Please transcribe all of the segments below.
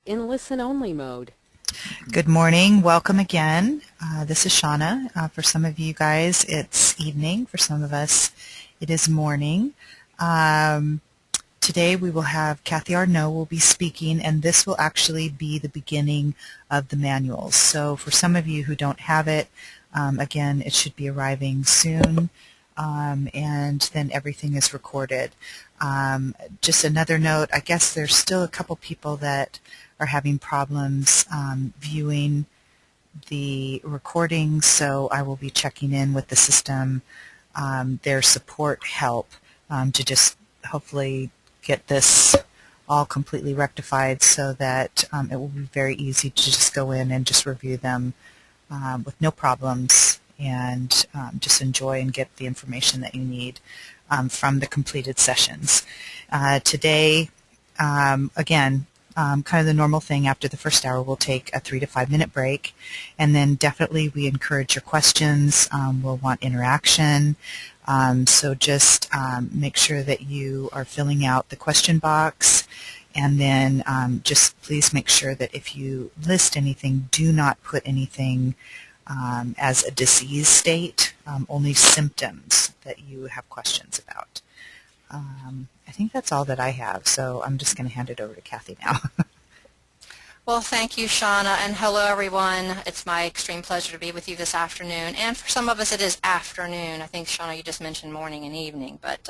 in listen-only mode. Good morning. Welcome again. This is Shauna. For some of you guys, it's evening. For some of us, it is morning. Today we will have Kathy Arnaud will be speaking, and this will actually be the beginning of the manuals. So for some of you who don't have it, again, it should be arriving soon, and then everything is recorded. Just another note, I guess there's still a couple people that are having problems viewing the recordings, so I will be checking in with the system, their support help, to just hopefully get this all completely rectified so that it will be very easy to just go in and just review them with no problems and just enjoy and get the information that you need from the completed sessions. Today, again, kind of the normal thing after the first hour, we'll take a 3 to 5 minute break, and then definitely we encourage your questions. We'll want interaction, so just make sure that you are filling out the question box, and then just please make sure that if you list anything, do not put anything as a disease state, only symptoms that you have questions about. I think that's all that I have, so I'm just going to hand it over to Kathy now. Well, thank you, Shauna, and hello, everyone. It's my extreme pleasure to be with you this afternoon, and for some of us it is afternoon. I think, Shauna, you just mentioned morning and evening, but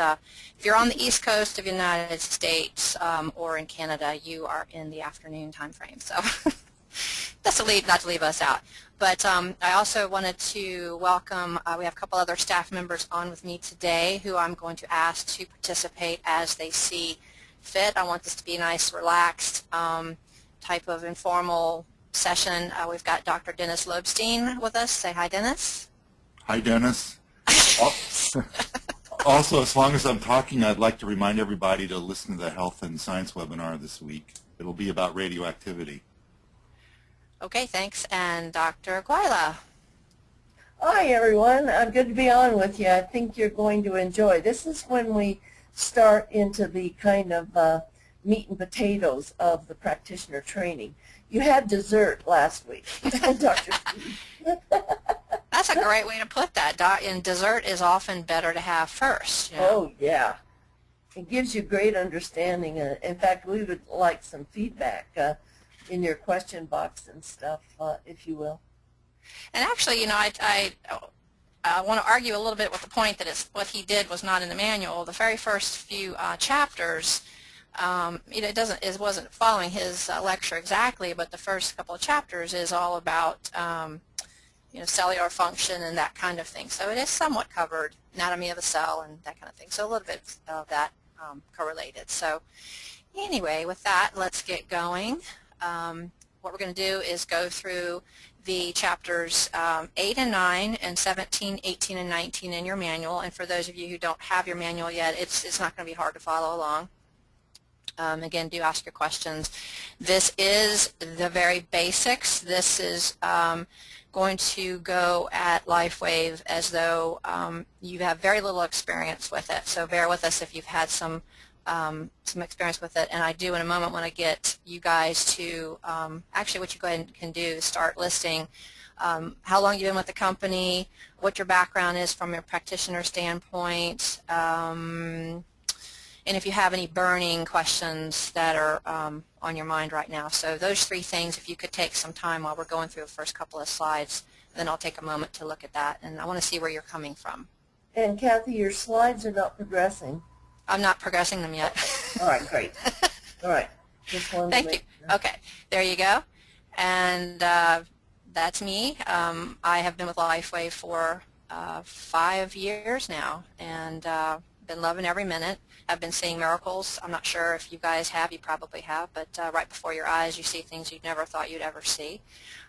if you're on the East Coast of the United States or in Canada, you are in the afternoon time frame, so that's not to leave us out. But I also wanted to welcome, we have a couple other staff members on with me today who I'm going to ask to participate as they see fit. I want this to be a nice, relaxed type of informal session. We've got Dr. Dennis Lobstein with us. Say hi, Dennis. Hi, Dennis. Also, as long as I'm talking, I'd like to remind everybody to listen to the Health and Science webinar this week. It'll be about radioactivity. Okay, thanks. And Dr. Guila. Hi, everyone. Good to be on with you. I think you're going to enjoy. This is when we start into the kind of meat and potatoes of the practitioner training. You had dessert last week, Dr. That's a great way to put that. And dessert is often better to have first. You know? Oh, yeah. It gives you great understanding. In fact, we would like some feedback in your question box and stuff, if you will. And actually, you know, I want to argue a little bit with the point that what he did was not in the manual. The very first few chapters, you know, it wasn't following his lecture exactly, but the first couple of chapters is all about you know, cellular function and that kind of thing. So it is somewhat covered, anatomy of a cell and that kind of thing. So a little bit of that correlated. So anyway, with that, let's get going. What we're going to do is go through the chapters 8 and 9 and 17, 18, and 19 in your manual. And for those of you who don't have your manual yet, it's not going to be hard to follow along. Again, do ask your questions. This is the very basics. This is going to go at LifeWave as though you have very little experience with it. So bear with us if you've had some experience with it, and I do in a moment want to get you guys to actually what you go ahead and can do is start listing how long you've been with the company, what your background is from your practitioner standpoint, and if you have any burning questions that are on your mind right now. So those three things, if you could take some time while we're going through the first couple of slides, then I'll take a moment to look at that, and I want to see where you're coming from. And Kathy, your slides are not progressing. I'm not progressing them yet. All right, great. All right. Just wanted Thank to you. make sure. Okay, there you go. And that's me. I have been with LifeWave for 5 years now, and been loving every minute. I've been seeing miracles. I'm not sure if you guys have. You probably have, but right before your eyes, you see things you'd never thought you'd ever see.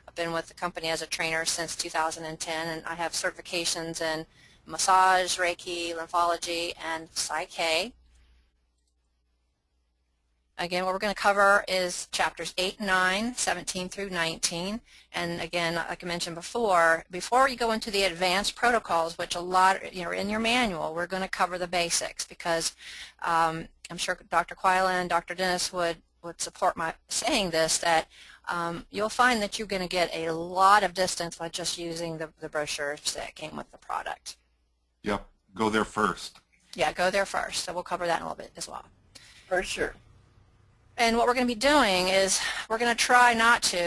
I've been with the company as a trainer since 2010, and I have certifications in massage, Reiki, lymphology, and Psych. Again, what we're going to cover is chapters 8 and 9, 17 through 19. And again, like I mentioned before you go into the advanced protocols, which a lot are in your manual, we're going to cover the basics because I'm sure Dr. Quila and Dr. Dennis would would support my saying this, that you'll find that you're going to get a lot of distance by just using the brochures that came with the product. Yep, go there first. Yeah, go there first. So we'll cover that in a little bit as well. For sure. And what we're going to be doing is we're going to try not to,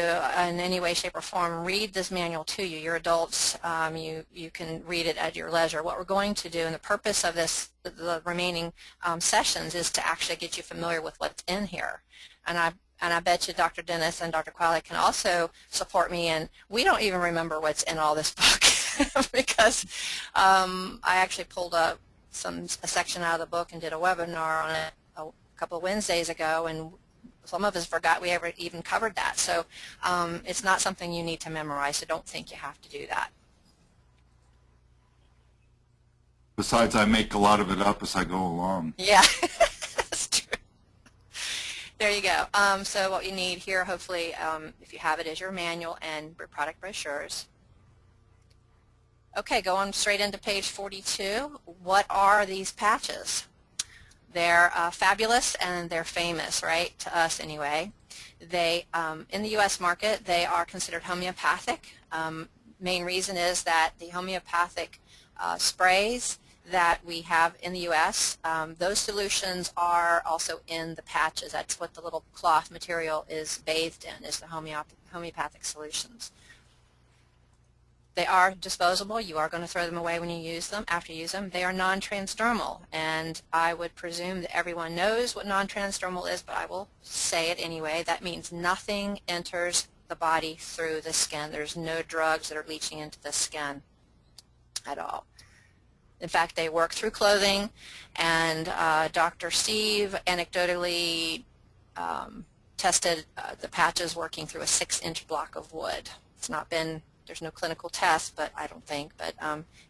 in any way, shape, or form, read this manual to you. You're adults. You can read it at your leisure. What we're going to do, and the purpose of this, the remaining sessions, is to actually get you familiar with what's in here. And I bet you Dr. Dennis and Dr. Qualley can also support me, and we don't even remember what's in all this book because I actually pulled up a section out of the book and did a webinar on it a couple of Wednesdays ago, and some of us forgot we ever even covered that. So it's not something you need to memorize, so don't think you have to do that. Besides, I make a lot of it up as I go along. Yeah, that's true. There you go. So what you need here, hopefully, if you have it, is your manual and your product brochures. Okay, go on straight into page 42. What are these patches? They're fabulous and they're famous, right, to us anyway. They, in the U.S. market, they are considered homeopathic. Main reason is that the homeopathic sprays that we have in the U.S., those solutions are also in the patches. That's what the little cloth material is bathed in, is the homeopathic solutions. They are disposable. You are going to throw them away when you use them, after you use them. They are non-transdermal, and I would presume that everyone knows what non-transdermal is, but I will say it anyway. That means nothing enters the body through the skin. There's no drugs that are leaching into the skin at all. In fact, they work through clothing, and Dr. Steve anecdotally tested the patches working through a 6-inch block of wood. It's not been, there's no clinical test, but I don't think, but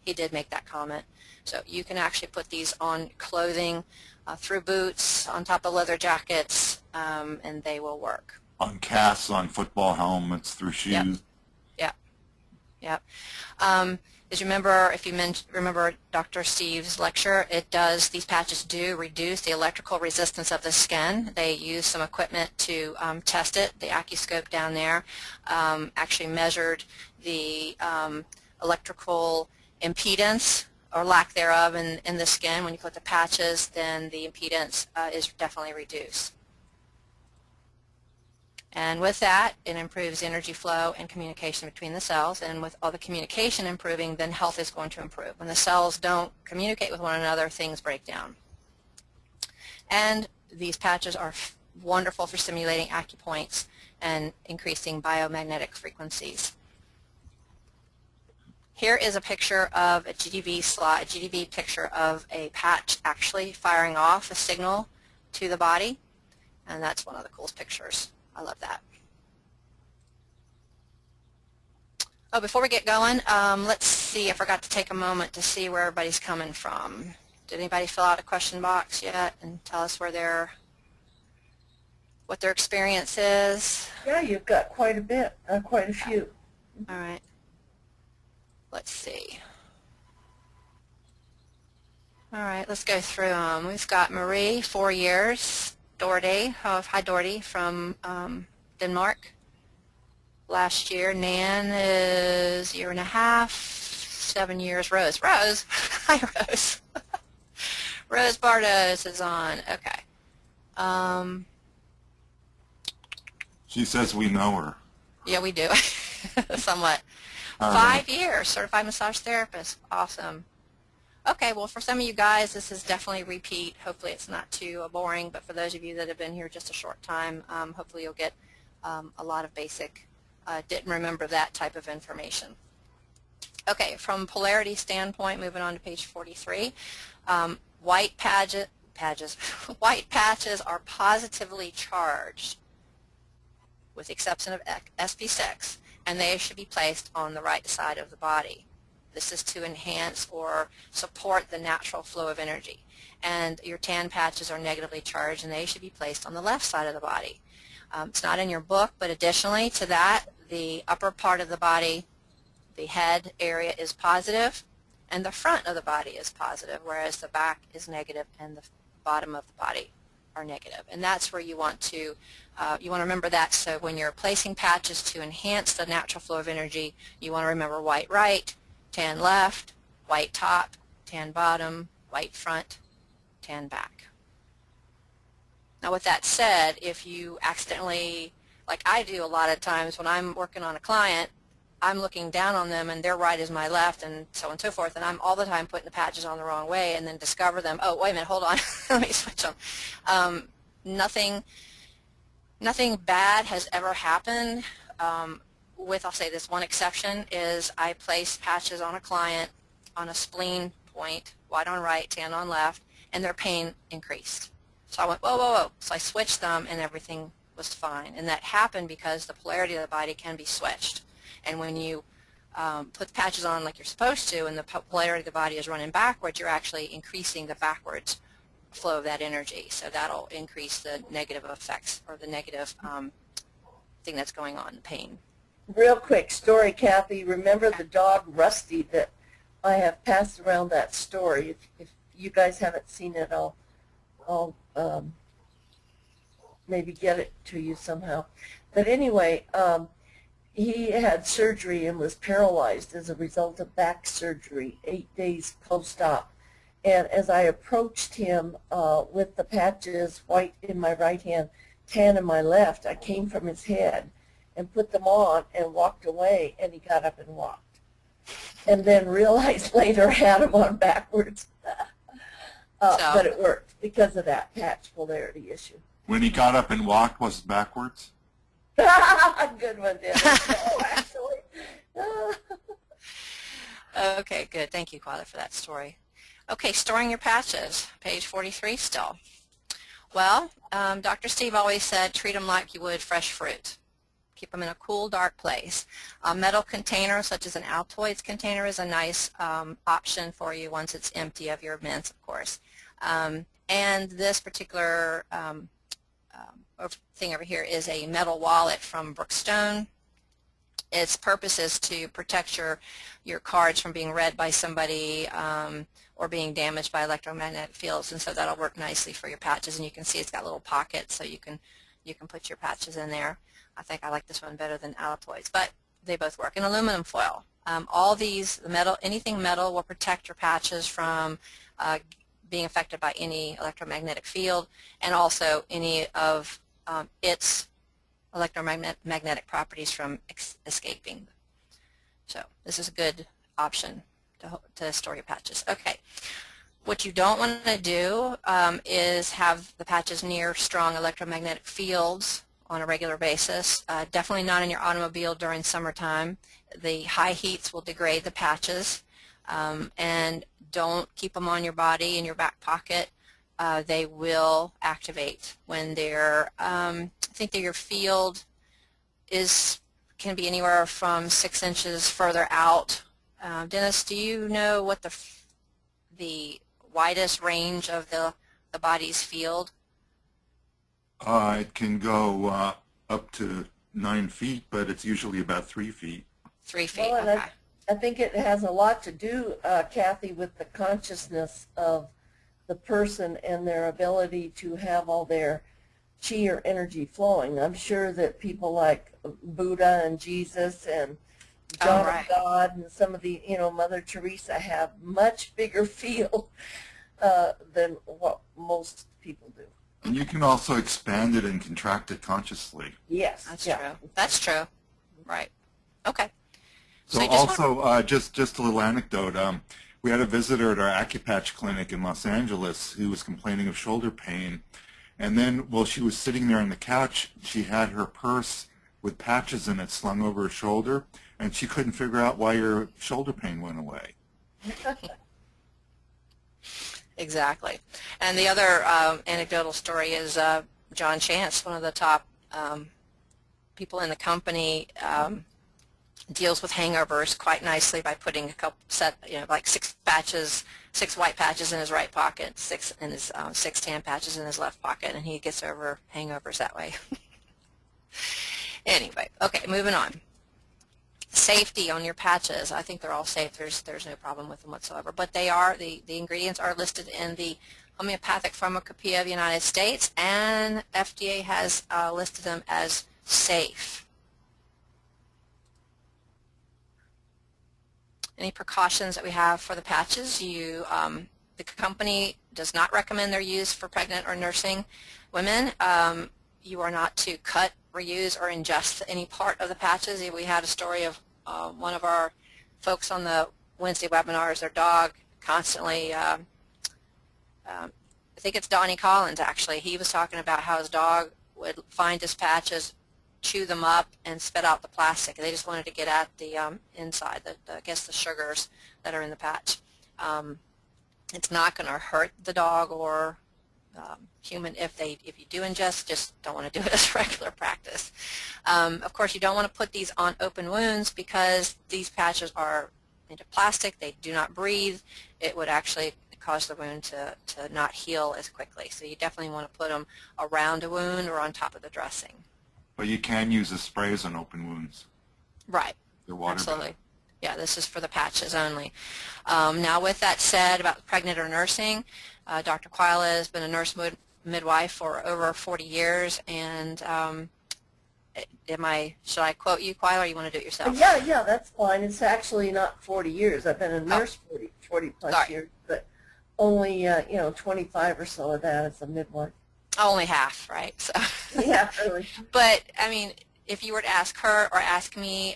he did make that comment. So you can actually put these on clothing, through boots, on top of leather jackets, and they will work. On casts, on football helmets, through shoes. Yep. Yep. As you remember, if you remember Dr. Steve's lecture, these patches do reduce the electrical resistance of the skin. They use some equipment to test it. The Accuscope down there actually measured the electrical impedance or lack thereof in the skin. When you put the patches, then the impedance is definitely reduced. And with that, it improves energy flow and communication between the cells, and with all the communication improving, then health is going to improve. When the cells don't communicate with one another, things break down. And these patches are wonderful for stimulating acupoints and increasing biomagnetic frequencies. Here is a picture of a GDV slide, a GDV picture of a patch actually firing off a signal to the body, and that's one of the coolest pictures. I love that. Oh, before we get going, let's see. I forgot to take a moment to see where everybody's coming from. Did anybody fill out a question box yet and tell us what their experience is? Yeah, you've got quite a bit, quite a few. All right. Let's see. All right, let's go through them. We've got Marie, 4 years. Dorothy, hi Dorothy, from Denmark. Last year, Nan is 1.5 years, 7 years. Rose, hi Rose. Rose Bardos is on. Okay. She says we know her. Yeah, we do, somewhat. 5 years, certified massage therapist. Awesome. Okay, well, for some of you guys, this is definitely a repeat. Hopefully it's not too boring, but for those of you that have been here just a short time, hopefully you'll get a lot of basic, didn't remember that type of information. Okay, from polarity standpoint, moving on to page 43, white patches are positively charged, with the exception of SP6, and they should be placed on the right side of the body. This is to enhance or support the natural flow of energy. And your tan patches are negatively charged, and they should be placed on the left side of the body. It's not in your book, but additionally to that, the upper part of the body, the head area, is positive, and the front of the body is positive, whereas the back is negative and the bottom of the body are negative. And that's where you want to You want to remember that, so when you're placing patches to enhance the natural flow of energy, you want to remember white right, tan left, white top, tan bottom, white front, tan back. Now with that said, if you accidentally, like I do a lot of times when I'm working on a client, I'm looking down on them and their right is my left and so on and so forth, and I'm all the time putting the patches on the wrong way and then discover them, oh wait a minute, hold on, let me switch them. Nothing bad has ever happened with, I'll say this one exception, is I placed patches on a client on a spleen point, white on right, tan on left, and their pain increased. So I went, whoa, whoa, whoa. So I switched them and everything was fine. And that happened because the polarity of the body can be switched. And when you put the patches on like you're supposed to and the polarity of the body is running backwards, you're actually increasing the backwards flow of that energy. So that'll increase the negative effects or the negative thing that's going on, the pain. Real quick story, Kathy. Remember the dog Rusty that I have passed around that story. If you guys haven't seen it, I'll maybe get it to you somehow. But anyway, he had surgery and was paralyzed as a result of back surgery, 8 days post-op. And as I approached him with the patches, white in my right hand, tan in my left, I came from his head and put them on and walked away, and he got up and walked. And then realized later I had them on backwards. But it worked because of that patch polarity issue. When he got up and walked, was it backwards? Good one, Dennis. No, actually. Okay, good. Thank you, Quada, for that story. Okay, storing your patches, page 43 still. Well, Dr. Steve always said treat them like you would fresh fruit. Keep them in a cool, dark place. A metal container, such as an Altoids container, is a nice option for you once it's empty of your mints, of course. And this particular thing over here is a metal wallet from Brookstone. Its purpose is to protect your cards from being read by somebody or being damaged by electromagnetic fields, and so that'll work nicely for your patches. And you can see it's got little pockets, so you can put your patches in there. I think I like this one better than Altoids, but they both work. And aluminum foil. All these, the metal, anything metal will protect your patches from being affected by any electromagnetic field, and also any of its electromagnetic properties from escaping. So this is a good option to store your patches. Okay, what you don't want to do is have the patches near strong electromagnetic fields on a regular basis. Definitely not in your automobile during summertime. The high heats will degrade the patches, and don't keep them on your body in your back pocket. They will activate when they're, I think that your field can be anywhere from 6 inches further out. Dennis, do you know what the widest range of the body's field? It can go up to 9 feet, but it's usually about 3 feet. 3 feet, Well, okay. I think it has a lot to do, Kathy, with the consciousness of the person and their ability to have all their chi or energy flowing. I'm sure that people like Buddha and Jesus and John of God and some of the, Mother Teresa have much bigger field than what most people do. And you can also expand it and contract it consciously. Yes. That's true. That's true. Right. Okay. So also, just a little anecdote. We had a visitor at our Acupatch clinic in Los Angeles who was complaining of shoulder pain. And then while she was sitting there on the couch, she had her purse with patches in it slung over her shoulder, and she couldn't figure out why her shoulder pain went away. Exactly. And the other anecdotal story is John Chance, one of the top people in the company, deals with hangovers quite nicely by putting a couple like 6 white patches in his right pocket, 6 tan patches in his left pocket, and he gets over hangovers that way. Anyway, okay, moving on. safety on your patches, I think they're all safe. There's no problem with them whatsoever. But they are, the ingredients are listed in the Homeopathic Pharmacopoeia of the United States, and FDA has listed them as safe. Any precautions that we have for the patches? The company does not recommend their use for pregnant or nursing women. You are not to cut, reuse, or ingest any part of the patches. We had a story of one of our folks on the Wednesday webinars, their dog constantly, I think it's Donnie Collins actually, he was talking about how his dog would find his patches, chew them up, and spit out the plastic. They just wanted to get at the inside, I guess the sugars that are in the patch. It's not going to hurt the dog or human if you do ingest. Just don't want to do it as regular practice. Of course, you don't want to put these on open wounds because these patches are made of plastic. They do not breathe. It would actually cause the wound to not heal as quickly. So you definitely want to put them around a wound or on top of the dressing. But you can use the sprays on open wounds. Right. They're water Absolutely. Yeah, this is for the patches only. Now, with that said about pregnant or nursing, Dr. Quila has been a nurse midwife for over 40 years, and should I quote you, Quila, or you want to do it yourself? Yeah, that's fine. It's actually not 40 years. I've been a nurse 40 plus years, but only 25 or so of that as a midwife. Only half, right? So. Yeah, really. But I mean, if you were to ask her or ask me,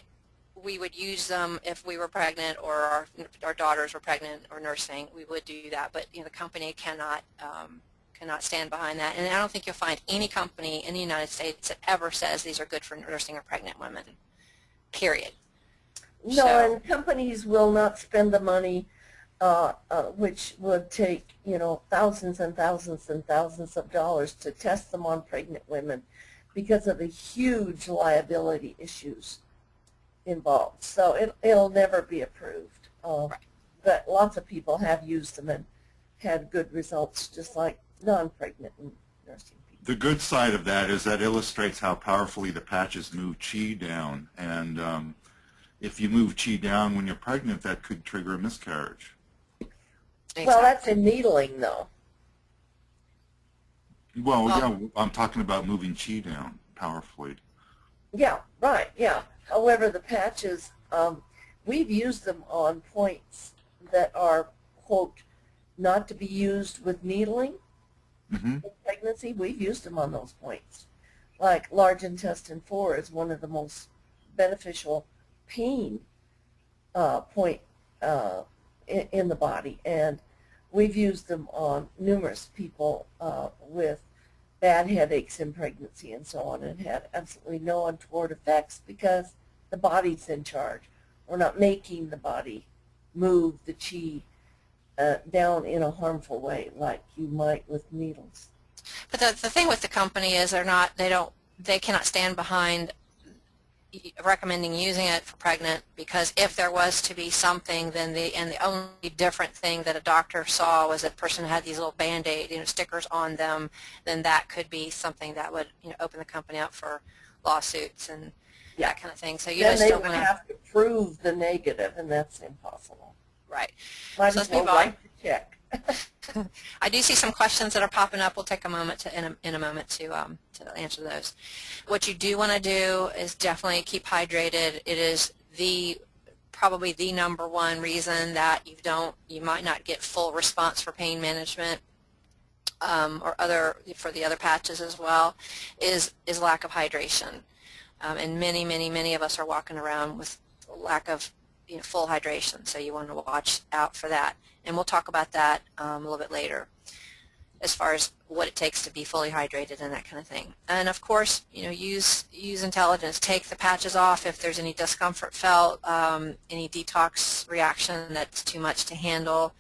we would use them if we were pregnant or our daughters were pregnant or nursing. We would do that, but the company cannot stand behind that. And I don't think you'll find any company in the United States that ever says these are good for nursing or pregnant women. Period. No, and companies will not spend the money, which would take thousands and thousands and thousands of dollars to test them on pregnant women because of the huge liability issues involved. So it'll never be approved. Right. But lots of people have used them and had good results, just like non-pregnant and nursing people. The good side of that is that illustrates how powerfully the patches move chi down. And if you move chi down when you're pregnant, that could trigger a miscarriage. Exactly. Well, that's in needling, though. Well, yeah, I'm talking about moving chi down powerfully. Yeah, right, yeah. However, the patches, we've used them on points that are, quote, not to be used with needling in pregnancy. We've used them on those points. Like large intestine 4 is one of the most beneficial pain point in the body, and we've used them on numerous people with bad headaches in pregnancy and so on, and had absolutely no untoward effects because the body's in charge. We're not making the body move the chi down in a harmful way like you might with needles. But the thing with the company is they cannot stand behind recommending using it for pregnant, because if there was to be something, then the only different thing that a doctor saw was that the person had these little Band-Aid stickers on them, then that could be something that would open the company up for lawsuits and that kind of thing. So you then just they don't would want to have to prove the negative, and that's impossible. Right. Might So as let's move well on. write the check. I do see some questions that are popping up. We'll take a moment in a moment to answer those. What you do want to do is definitely keep hydrated. It is probably the #1 reason that you might not get full response for pain management or for the other patches as well, is lack of hydration. And many of us are walking around with lack of full hydration, so you want to watch out for that. And we'll talk about that a little bit later as far as what it takes to be fully hydrated and that kind of thing. And of course, use intelligence. Take the patches off if there's any discomfort felt, any detox reaction that's too much to handle.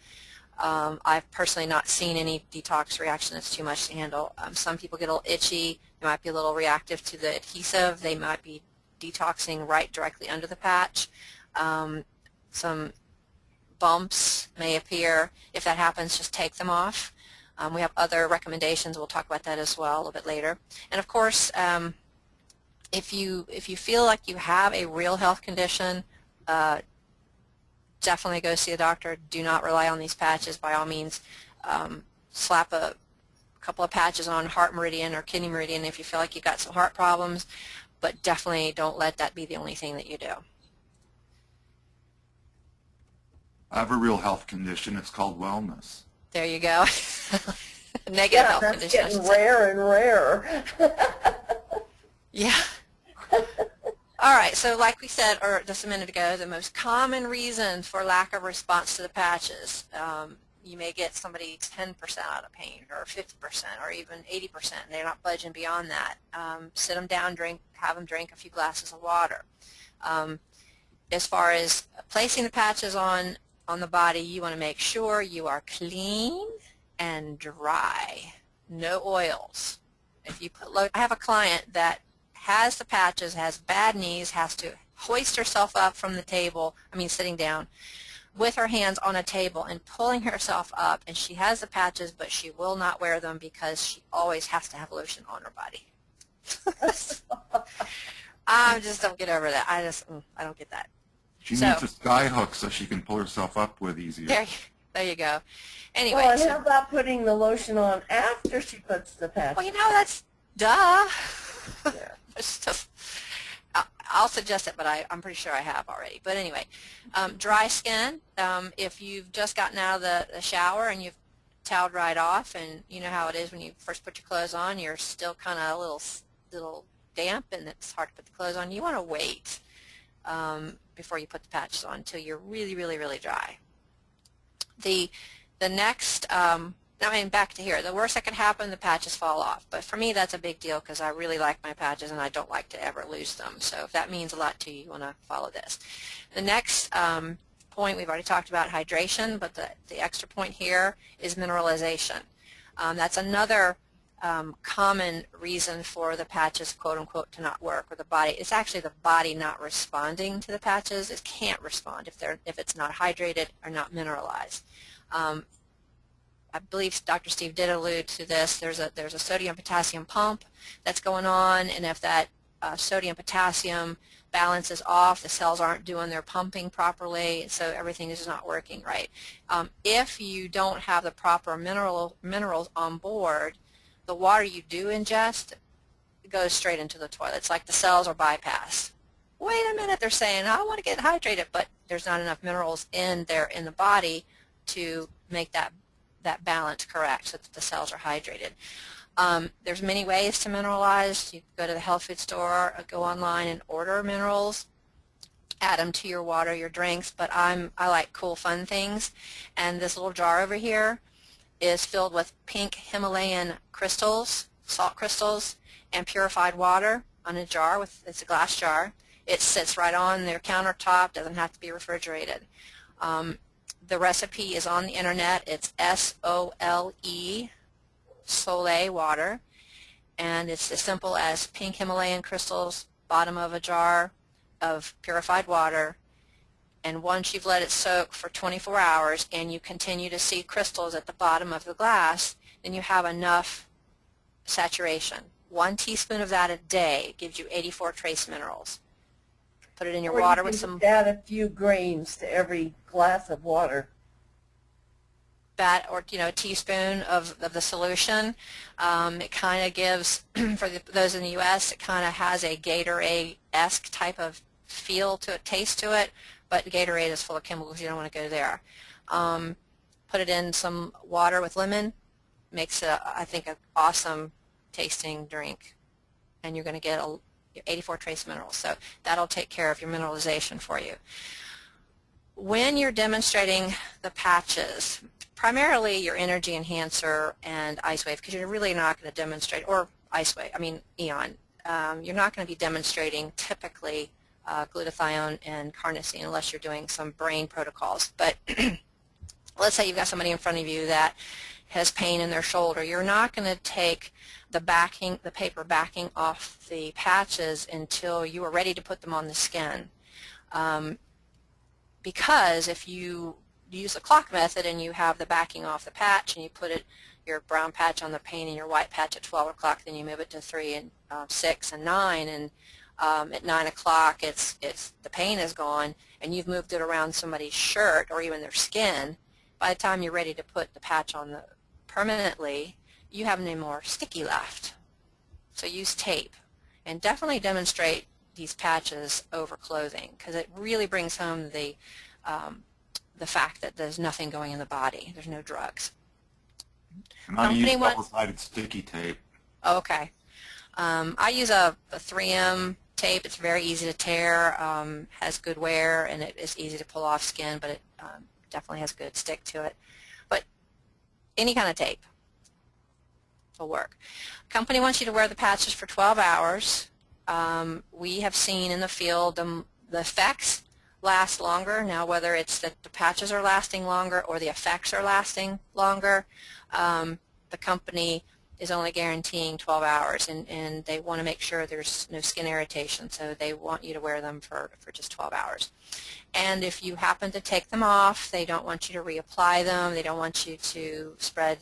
I've personally not seen any detox reaction that's too much to handle. Some people get a little itchy. They might be a little reactive to the adhesive. They might be detoxing right directly under the patch. Some bumps may appear. If that happens, just take them off. We have other recommendations. We'll talk about that as well a little bit later. And of course, if you feel like you have a real health condition definitely go see a doctor. Do not rely on these patches. By all means, slap a couple of patches on heart meridian or kidney meridian if you feel like you've got some heart problems, but definitely don't let that be the only thing that you do. I have a real health condition. It's called wellness. There you go. Negative Yeah, health that's condition. getting rare and rarer. Yeah. All right, so like we said just a minute ago, the most common reason for lack of response to the patches, you may get somebody 10% out of pain or 50% or even 80%, and they're not budging beyond that. Sit them down, have them drink a few glasses of water. As far as placing the patches on the body, you want to make sure you are clean and dry, no oils. If you I have a client that has the patches, has bad knees, has to hoist herself up from the table, sitting down, with her hands on a table and pulling herself up, and she has the patches, but she will not wear them because she always has to have lotion on her body. I just don't get over that. I don't get that. She needs a sky hook so she can pull herself up with easier. There you go. Anyway. Well, and how about putting the lotion on after she puts the patches? Well, that's duh. Yeah. It's just, I'll suggest it, but I'm pretty sure I have already. But anyway, dry skin, if you've just gotten out of the shower and you've toweled right off, and you know how it is when you first put your clothes on, you're still kind of a little damp and it's hard to put the clothes on. You want to wait before you put the patches on until you're really, really, really dry. The next, back to here, the worst that could happen, the patches fall off. But for me, that's a big deal because I really like my patches and I don't like to ever lose them. So if that means a lot to you, you want to follow this. The next point, we've already talked about hydration, but the extra point here is mineralization. That's another common reason for the patches, quote unquote, to not work, or the body. It's actually the body not responding to the patches. It can't respond if it's not hydrated or not mineralized. I believe Dr. Steve did allude to this. There's a sodium-potassium pump that's going on, and if that sodium-potassium balance is off, the cells aren't doing their pumping properly, so everything is not working right. If you don't have the proper minerals on board, the water you do ingest goes straight into the toilet. It's like the cells are bypassed. Wait a minute, they're saying, I want to get hydrated, but there's not enough minerals in the body to make that balance correct so that the cells are hydrated. There's many ways to mineralize. You go to the health food store, go online and order minerals, add them to your water, your drinks, but I like cool, fun things. And this little jar over here is filled with pink Himalayan crystals, salt crystals, and purified water on a jar. It's a glass jar. It sits right on their countertop, doesn't have to be refrigerated. The recipe is on the internet. It's S-O-L-E, Soleil water, and it's as simple as pink Himalayan crystals, bottom of a jar of purified water, and once you've let it soak for 24 hours and you continue to see crystals at the bottom of the glass, then you have enough saturation. 1 teaspoon of that a day gives you 84 trace minerals. Put it in your water with some... add a few grains to every glass of water. Or a teaspoon of the solution. It kind of gives, for those in the U.S., it kind of has a Gatorade-esque type of feel to it, taste to it, but Gatorade is full of chemicals. You don't want to go there. Put it in some water with lemon. Makes it, I think, an awesome tasting drink, and you're going to get 84 trace minerals. So that'll take care of your mineralization for you. When you're demonstrating the patches, primarily your energy enhancer and LifeWave, because you're really not going to demonstrate, or Eon, you're not going to be demonstrating typically glutathione and carnosine unless you're doing some brain protocols. But let's say you've got somebody in front of you that has pain in their shoulder. You're not going to take the paper backing off the patches until you are ready to put them on the skin. Because if you use the clock method and you have the backing off the patch and you put your brown patch on the pain and your white patch at 12 o'clock, then you move it to 3 and 6 and 9, and at 9 o'clock the pain is gone, and you've moved it around somebody's shirt or even their skin, by the time you're ready to put the patch on permanently, you have no more sticky left. So use tape, and definitely demonstrate these patches over clothing, because it really brings home the fact that there's nothing going in the body. There's no drugs. And I use double-sided sticky tape. Okay. I use a 3M tape. It's very easy to tear, has good wear, and it's easy to pull off skin, but it definitely has good stick to it. But any kind of tape will work. Company wants you to wear the patches for 12 hours. We have seen in the field the effects last longer. Now, whether it's that the patches are lasting longer or the effects are lasting longer, the company is only guaranteeing 12 hours, and they want to make sure there's no skin irritation, so they want you to wear them for just 12 hours. And if you happen to take them off, they don't want you to reapply them. They don't want you to spread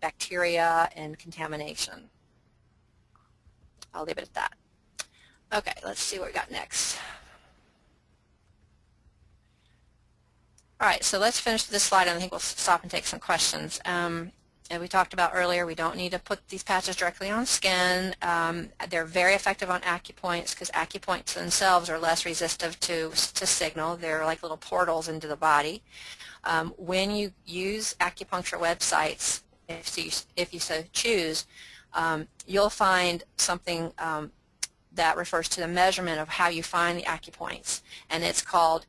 bacteria and contamination. I'll leave it at that. Okay, let's see what we got next. All right, so let's finish this slide, and I think we'll stop and take some questions. As we talked about earlier, we don't need to put these patches directly on skin. They're very effective on acupoints, because acupoints themselves are less resistive to signal. They're like little portals into the body. When you use acupuncture websites, if you so choose, you'll find something that refers to the measurement of how you find the acupoints, and it's called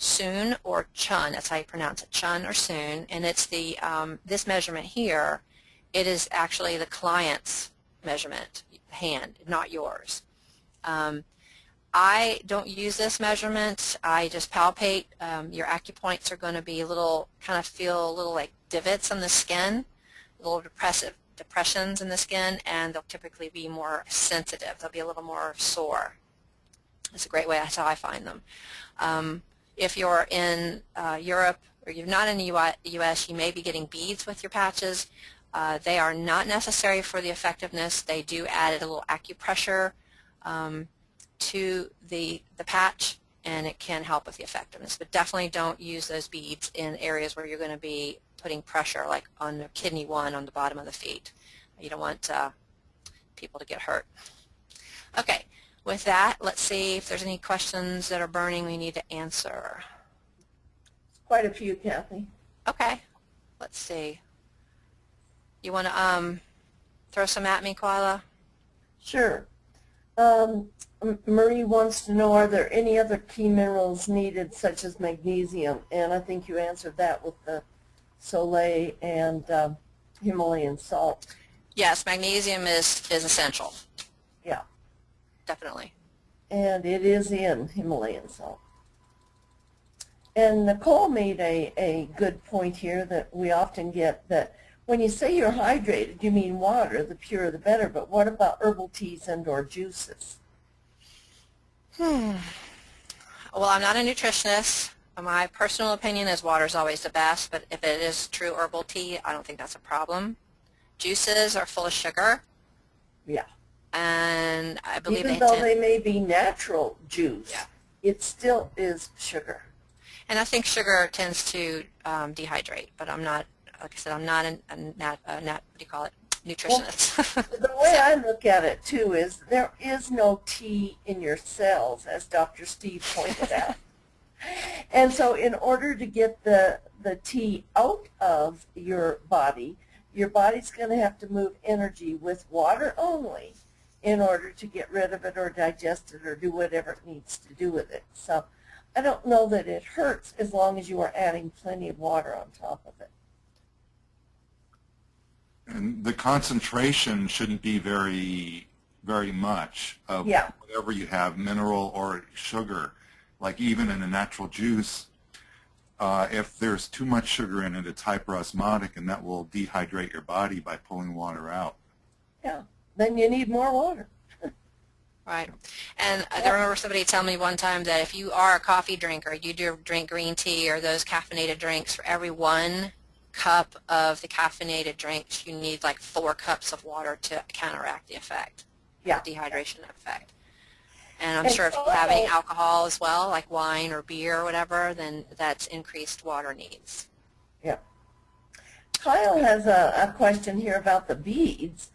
Sun or Chun. That's how you pronounce it, Chun or Sun. And it's the this measurement here. It is actually the client's measurement, hand, not yours. I don't use this measurement. I just palpate. Your acupoints are going to be kind of feel a little like divots in the skin, little depressions in the skin, and they'll typically be more sensitive. They'll be a little more sore. It's a great way. That's how I find them. If you're in Europe or you're not in the U.S., you may be getting beads with your patches. They are not necessary for the effectiveness. They do add a little acupressure to the patch, and it can help with the effectiveness. But definitely don't use those beads in areas where you're going to be putting pressure, like on the kidney 1 on the bottom of the feet. You don't want people to get hurt. Okay. With that, let's see if there's any questions that are burning we need to answer. Quite a few, Kathy. Okay. Let's see. You want to throw some at me, Koala? Sure. Marie wants to know, are there any other key minerals needed, such as magnesium? And I think you answered that with the Soleil and Himalayan salt. Yes, magnesium is essential. Yeah. Definitely. And it is in Himalayan salt. And Nicole made a good point here that we often get, that when you say you're hydrated, you mean water, the purer the better, but what about herbal teas and or juices? Well, I'm not a nutritionist. My personal opinion is water is always the best, but if it is true herbal tea, I don't think that's a problem. Juices are full of sugar. Yeah. And I believe even though they may be natural juice, yeah, it still is sugar. And I think sugar tends to dehydrate, but I'm not, like I said, I'm not what do you call it, nutritionist. Well, the way I look at it too is there is no tea in your cells, as Dr. Steve pointed out. And so in order to get the tea out of your body's going to have to move energy with water only in order to get rid of it or digest it or do whatever it needs to do with it. So I don't know that it hurts as long as you are adding plenty of water on top of it. And the concentration shouldn't be very much of whatever you have, mineral or sugar. Like even in a natural juice, if there's too much sugar in it, it's hyperosmotic, and that will dehydrate your body by pulling water out. Yeah, then you need more water. Right. And I remember somebody telling me one time that if you are a coffee drinker, you do drink green tea or those caffeinated drinks, for every 1 cup of the caffeinated drinks, you need like 4 cups of water to counteract the effect, the dehydration effect. And I'm And sure if you Kyle, have any alcohol as well, like wine or beer or whatever, then that's increased water needs. yeah. Kyle has a question here about the beads.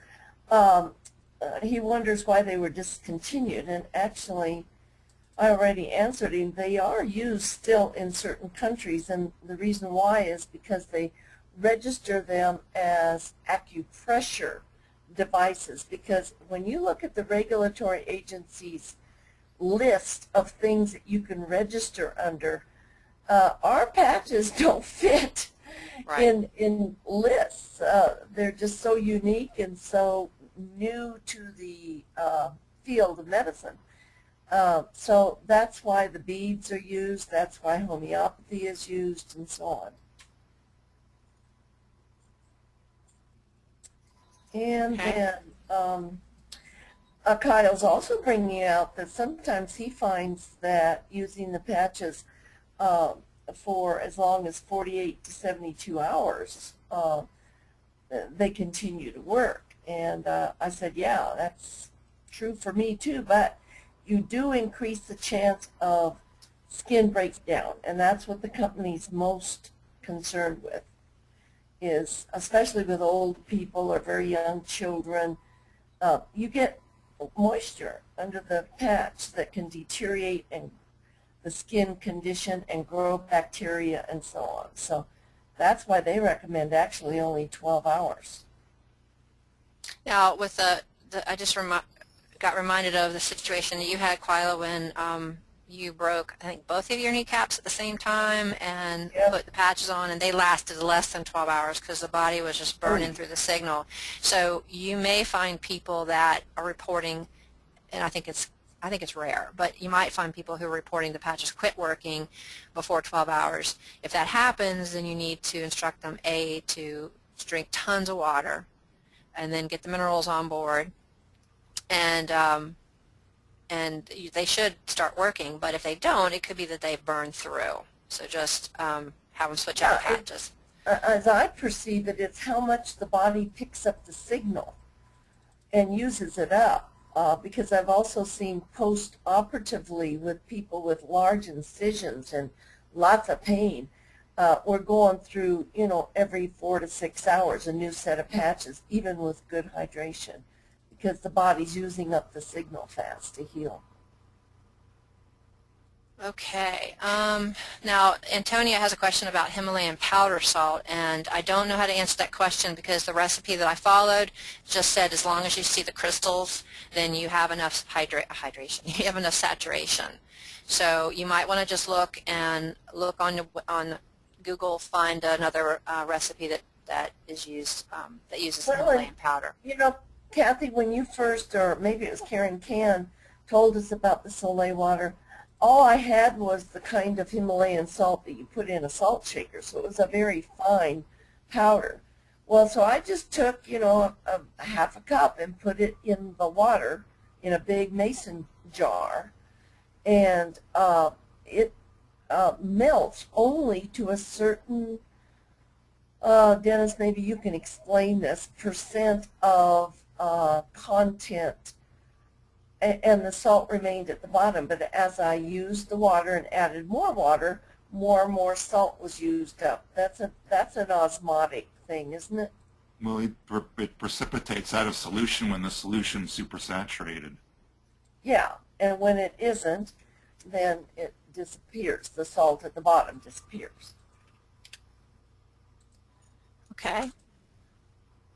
He wonders why they were discontinued, and actually I already answered him. They are used still in certain countries, and the reason why is because they register them as acupressure devices, because when you look at the regulatory agency's list of things that you can register under, our patches don't fit Right. in lists. They're just so unique and so new to the field of medicine. So that's why the beads are used, that's why homeopathy is used, and so on. And Okay. then Kyle's also bringing out that sometimes he finds that using the patches for as long as 48 to 72 hours, they continue to work. And I said, yeah, that's true for me too, but you do increase the chance of skin breakdown, and that's what the company's most concerned with, is especially with old people or very young children, you get moisture under the patch that can deteriorate and the skin condition and grow bacteria and so on. So that's why they recommend actually only 12 hours. Now, with I just got reminded of the situation that you had, Kyla, when you broke, I think, both of your kneecaps at the same time and Yep. put the patches on, and they lasted less than 12 hours because the body was just burning through the signal. So you may find people that are reporting, and I think it's rare, but you might find people who are reporting the patches quit working before 12 hours. If that happens, then you need to instruct them, A, to drink tons of water, and then get the minerals on board, and they should start working. But if they don't, it could be that they've burned through. So just have them switch out patches. As I perceive it, it's how much the body picks up the signal and uses it up. Because I've also seen post-operatively with people with large incisions and lots of pain, we're going through, every 4 to 6 hours a new set of patches, even with good hydration, because the body's using up the signal fast to heal. Okay. Now, Antonia has a question about Himalayan powder salt, and I don't know how to answer that question because the recipe that I followed just said as long as you see the crystals, then you have enough hydration. You have enough saturation. So you might want to just look on Google, find another recipe that is used that uses Himalayan powder. Kathy, when you first, or maybe it was Karen Can, told us about the Soleil water, all I had was the kind of Himalayan salt that you put in a salt shaker, so it was a very fine powder. Well, so I just took, a half a cup and put it in the water in a big mason jar, and it melts only to a certain, Dennis, maybe you can explain this, percent of content, and the salt remained at the bottom. But as I used the water and added more water, more and more salt was used up. That's an osmotic thing, isn't it? Well, it precipitates out of solution when the solution's supersaturated. Yeah, and when it isn't, then it disappears. The salt at the bottom disappears. Okay.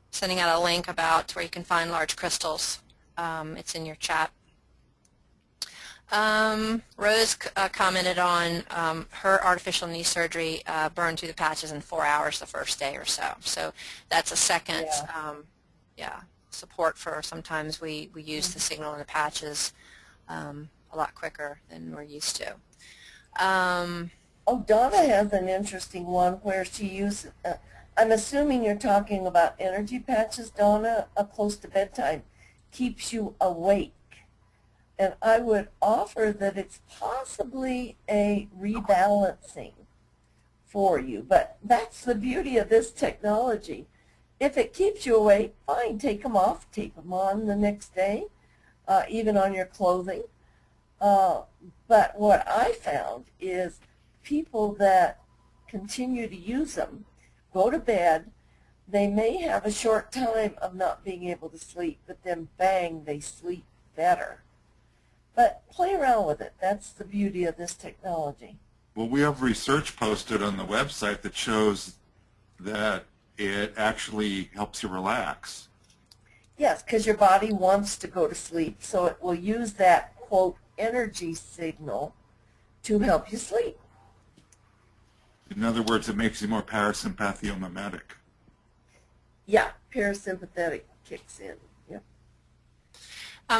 Sending out a link about where you can find large crystals. It's in your chat. Rose commented on her artificial knee surgery burned through the patches in 4 hours the first day or so. So that's a second support for sometimes we use the signal in the patches a lot quicker than we're used to. Oh, Donna has an interesting one where she uses, I'm assuming you're talking about energy patches, Donna, up close to bedtime, keeps you awake. And I would offer that it's possibly a rebalancing for you. But that's the beauty of this technology. If it keeps you awake, fine, take them off, tape them on the next day, even on your clothing. But what I found is people that continue to use them go to bed. They may have a short time of not being able to sleep, but then bang, they sleep better. But play around with it. That's the beauty of this technology. Well, we have research posted on the website that shows that it actually helps you relax. Yes, because your body wants to go to sleep, so it will use that, quote, energy signal to help you sleep. In other words, it makes you more parasympathiomimetic. Yeah, parasympathetic kicks in. Yep.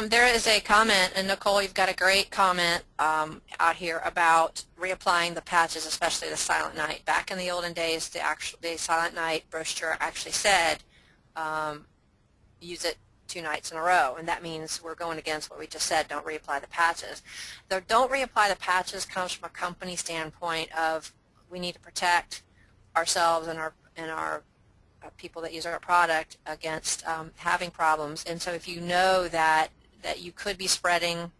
There is a comment, and Nicole, you've got a great comment out here about reapplying the patches, especially the Silent Night. Back in the olden days, the Silent Night brochure actually said use it 2 nights in a row, and that means we're going against what we just said, don't reapply the patches. The don't reapply the patches comes from a company standpoint of we need to protect ourselves and our people that use our product against having problems. And so if you know that you could be spreading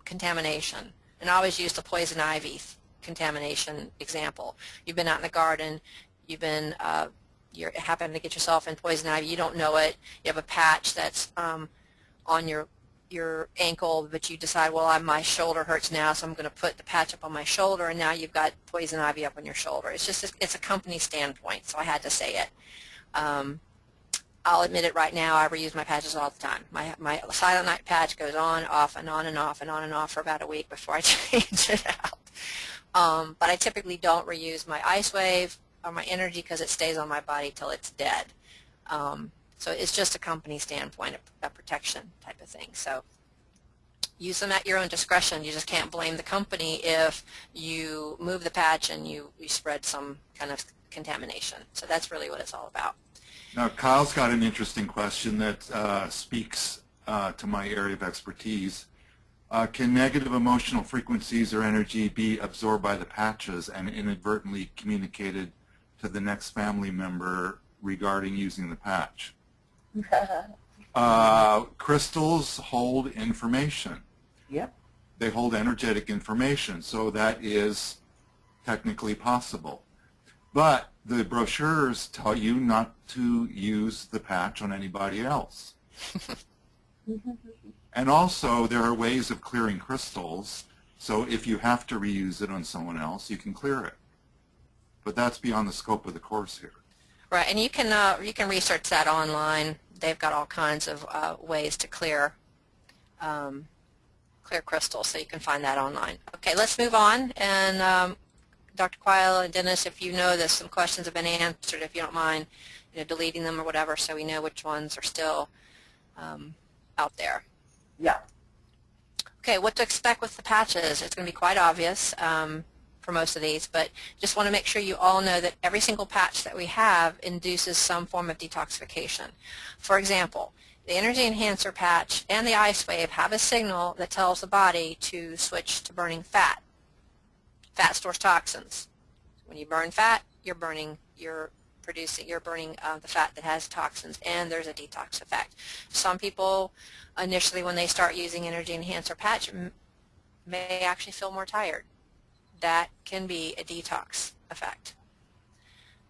contamination, and I always use the poison ivy contamination example. You've been out in the garden, you happen to get yourself in poison ivy, you don't know it, you have a patch that's on your ankle, but you decide, well, my shoulder hurts now, so I'm going to put the patch up on my shoulder, and now you've got poison ivy up on your shoulder. It's a company standpoint, so I had to say it. I'll admit it right now, I reuse my patches all the time. My Silent Night patch goes on, off, and on and off, and on and off for about a week before I change it out. But I typically don't reuse my LifeWave or my energy because it stays on my body till it's dead. So it's just a company standpoint, a protection type of thing. So use them at your own discretion. You just can't blame the company if you move the patch and you spread some kind of contamination. So that's really what it's all about. Now, Kyle's got an interesting question that speaks to my area of expertise. Can negative emotional frequencies or energy be absorbed by the patches and inadvertently communicated to the next family member regarding using the patch? Crystals hold information. Yep. They hold energetic information, so that is technically possible. But the brochures tell you not to use the patch on anybody else. And also, there are ways of clearing crystals, so if you have to reuse it on someone else, you can clear it. But that's beyond the scope of the course here. Right, and you can research that online. They've got all kinds of ways to clear crystals, so you can find that online. Okay, let's move on. And Dr. Quayle and Dennis, if you know that some questions have been answered, if you don't mind, deleting them or whatever, so we know which ones are still out there. Yeah. Okay, what to expect with the patches? It's going to be quite obvious for most of these, but just want to make sure you all know that every single patch that we have induces some form of detoxification. For example, the Energy Enhancer patch and the LifeWave have a signal that tells the body to switch to burning fat. Fat stores toxins. When you burn fat, you're burning the fat that has toxins, and there's a detox effect. Some people initially, when they start using Energy Enhancer patch, may actually feel more tired. That can be a detox effect.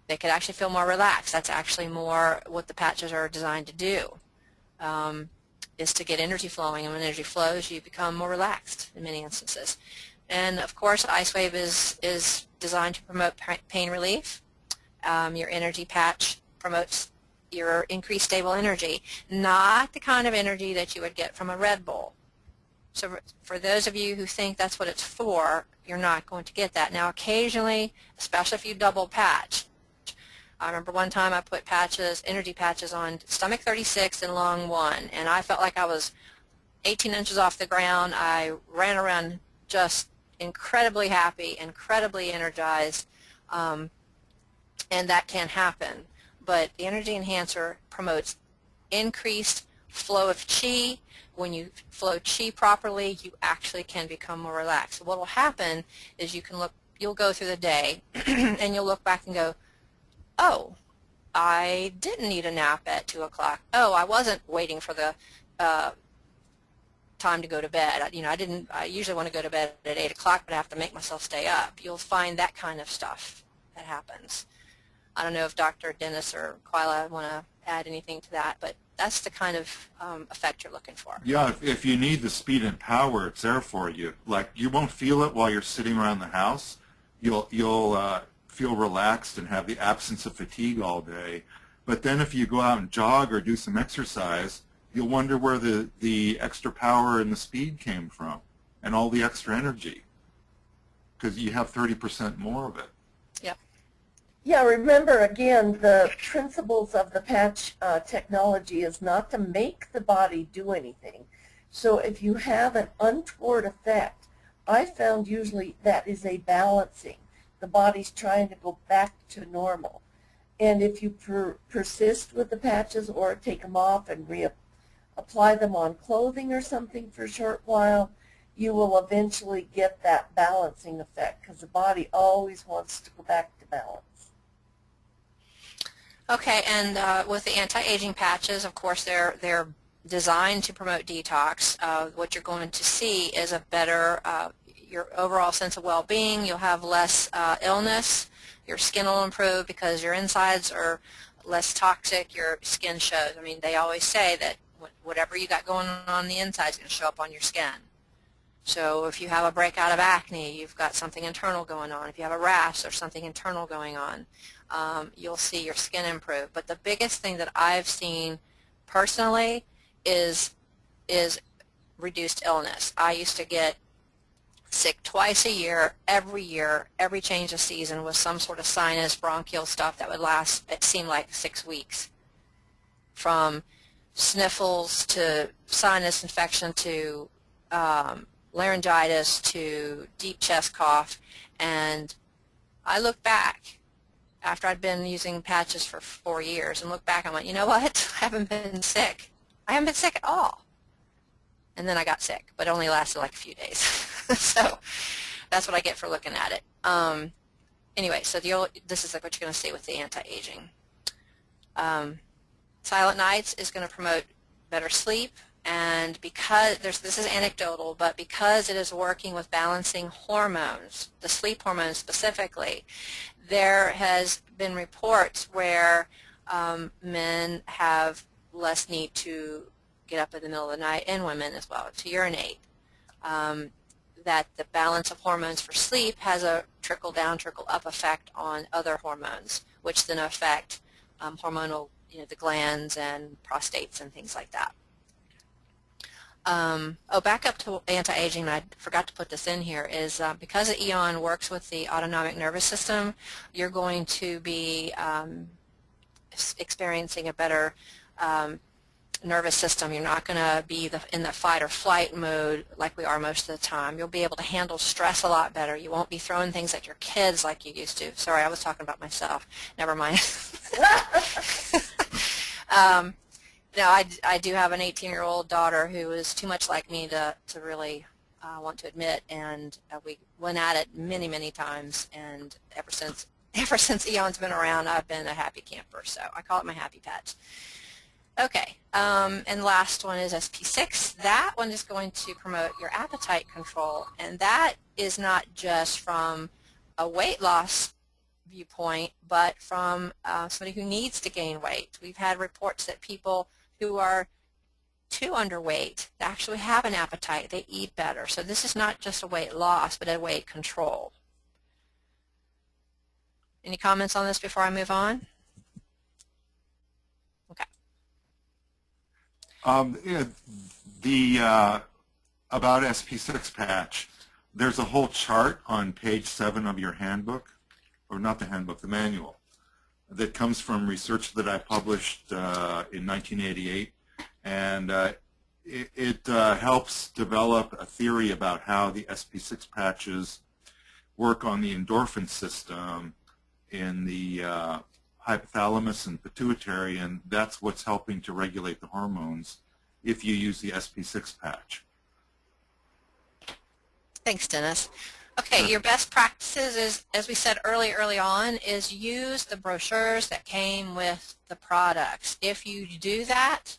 They could actually feel more relaxed. That's actually more what the patches are designed to do, is to get energy flowing, and when energy flows, you become more relaxed in many instances. And of course, LifeWave is designed to promote pain relief. Your energy patch promotes your increased stable energy, not the kind of energy that you would get from a Red Bull. So for those of you who think that's what it's for, you're not going to get that. Now occasionally, especially if you double patch, I remember one time I put energy patches on stomach 36 and lung 1, and I felt like I was 18 inches off the ground. I ran around just incredibly happy, incredibly energized, and that can happen. But the Energy Enhancer promotes increased flow of qi. When you flow qi properly, you actually can become more relaxed. So what will happen is you'll go through the day and you'll look back and go, oh, I didn't need a nap at 2 o'clock. Oh, I wasn't waiting for the time to go to bed. I usually want to go to bed at 8 o'clock, but I have to make myself stay up. You'll find that kind of stuff that happens. I don't know if Dr. Dennis or Quila want to add anything to that, but that's the kind of effect you're looking for. Yeah, if you need the speed and power, it's there for you. Like, you won't feel it while you're sitting around the house. You'll feel relaxed and have the absence of fatigue all day. But then if you go out and jog or do some exercise, you'll wonder where the extra power and the speed came from and all the extra energy, because you have 30% more of it. Yep. Yeah, remember, again, the principles of the patch technology is not to make the body do anything. So if you have an untoward effect, I found usually that is a balancing. The body's trying to go back to normal. And if you persist with the patches or take them off and reapply them on clothing or something for a short while, you will eventually get that balancing effect, because the body always wants to go back to balance. Okay, and with the anti-aging patches, of course, they're designed to promote detox. What you're going to see is a better, your overall sense of well-being. You'll have less illness. Your skin will improve because your insides are less toxic. Your skin shows. I mean, they always say that whatever you got going on the inside is going to show up on your skin. So if you have a breakout of acne, you've got something internal going on. If you have a rash, there's something internal going on. You'll see your skin improve. But the biggest thing that I've seen personally is reduced illness. I used to get sick twice a year, every change of season with some sort of sinus, bronchial stuff that would last, it seemed like 6 weeks. From sniffles to sinus infection to laryngitis to deep chest cough. And I look back after I'd been using patches for 4 years and look back and went, you know what, I haven't been sick. I haven't been sick at all. And then I got sick, but it only lasted like a few days. So that's what I get for looking at it. Anyway, so this is like what you're going to see with the anti-aging. Silent Nights is going to promote better sleep, and because this is anecdotal, but because it is working with balancing hormones, the sleep hormones specifically, there has been reports where men have less need to get up in the middle of the night, and women as well, to urinate. That the balance of hormones for sleep has a trickle-down, trickle-up effect on other hormones, which then affect hormonal, the glands and prostates and things like that. Back up to anti-aging, I forgot to put this in here, is because the EON works with the autonomic nervous system, you're going to be experiencing a better nervous system. You're not going to be in the fight or flight mode like we are most of the time. You'll be able to handle stress a lot better. You won't be throwing things at your kids like you used to. Sorry, I was talking about myself. Never mind. Now, I do have an 18-year-old daughter who is too much like me to really want to admit, and we went at it many, many times, and ever since Eon's been around, I've been a happy camper, so I call it my happy patch. Okay, and the last one is SP6. That one is going to promote your appetite control, and that is not just from a weight loss viewpoint, but from somebody who needs to gain weight. We've had reports that people who are too underweight actually have an appetite. They eat better. So this is not just a weight loss, but a weight control. Any comments on this before I move on? Okay. About SP6 patch, there's a whole chart on page 7 of your handbook, or not the handbook, the manual, that comes from research that I published in 1988, and it helps develop a theory about how the SP6 patches work on the endorphin system in the hypothalamus and pituitary, and that's what's helping to regulate the hormones if you use the SP6 patch. Thanks, Dennis. Okay, your best practices is, as we said early on, is use the brochures that came with the products. If you do that,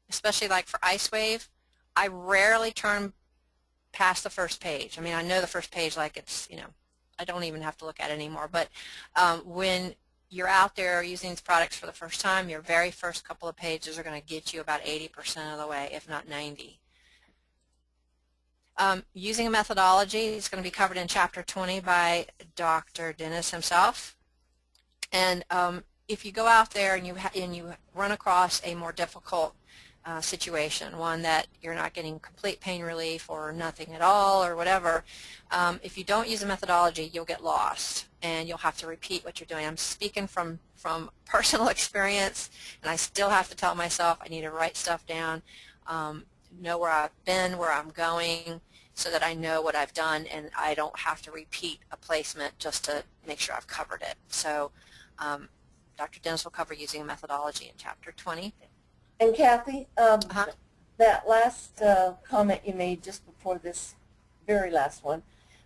especially like for LifeWave, I rarely turn past the first page. I mean, I know the first page like it's, you know, I don't even have to look at it anymore. But when you're out there using these products for the first time, your very first couple of pages are going to get you about 80% of the way, if not 90. Using a methodology is going to be covered in Chapter 20 by Dr. Dennis himself. And if you go out there and you run across a more difficult situation, one that you're not getting complete pain relief or nothing at all or whatever, if you don't use a methodology, you'll get lost and you'll have to repeat what you're doing. I'm speaking from personal experience, and I still have to tell myself I need to write stuff down, know where I've been, where I'm going, so that I know what I've done and I don't have to repeat a placement just to make sure I've covered it. So Dr. Dennis will cover using a methodology in Chapter 20. And Kathy, that last comment you made just before this very last one,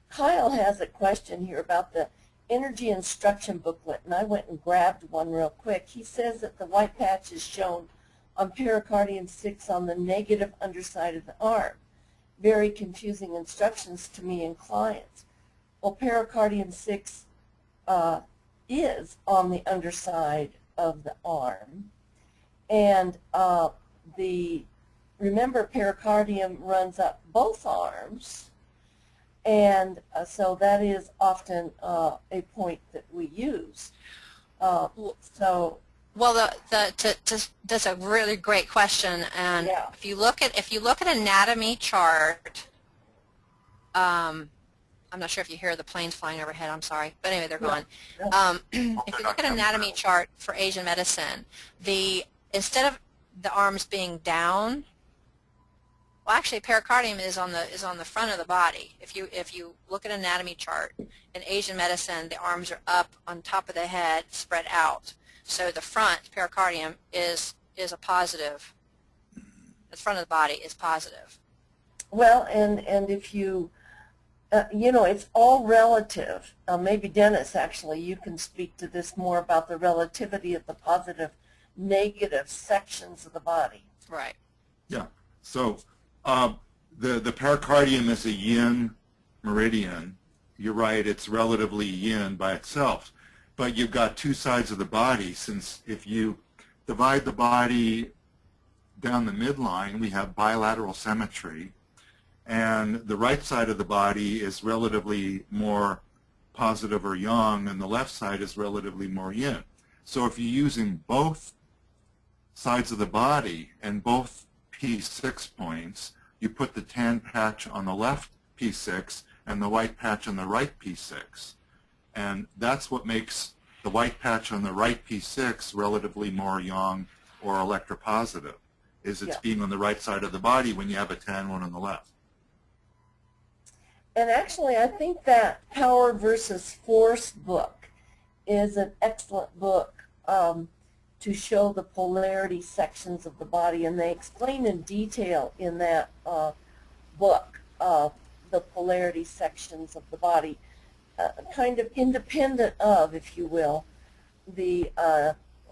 Kyle has a question here about the energy instruction booklet, and I went and grabbed one real quick. He says that the white patch is shown on pericardium 6 on the negative underside of the arm. Very confusing instructions to me and clients. Well, pericardium 6 is on the underside of the arm, and remember, pericardium runs up both arms, and so that is often a point that we use. Well, that's a really great question, and yeah. if you look at anatomy chart, I'm not sure if you hear the planes flying overhead. I'm sorry, but anyway, they're gone. If you look at anatomy chart for Asian medicine, instead of the arms being down, well, actually, pericardium is on the front of the body. If you look at anatomy chart in Asian medicine, the arms are up on top of the head, spread out. So the front pericardium is a positive. The front of the body is positive. Well, and if you, you know, it's all relative. Maybe Dennis, actually, you can speak to this more about the relativity of the positive, negative sections of the body. Right. Yeah. So the pericardium is a yin meridian. You're right. It's relatively yin by itself. But you've got two sides of the body, since if you divide the body down the midline, we have bilateral symmetry, and the right side of the body is relatively more positive or yang, and the left side is relatively more yin. So if you're using both sides of the body and both P6 points, you put the tan patch on the left P6 and the white patch on the right P6. And that's what makes the white patch on the right P6 relatively more yang or electropositive, is it's being on the right side of the body when you have a tan one on the left. And actually, I think that Power versus Force book is an excellent book to show the polarity sections of the body, and they explain in detail in that book the polarity sections of the body, kind of independent of, if you will, the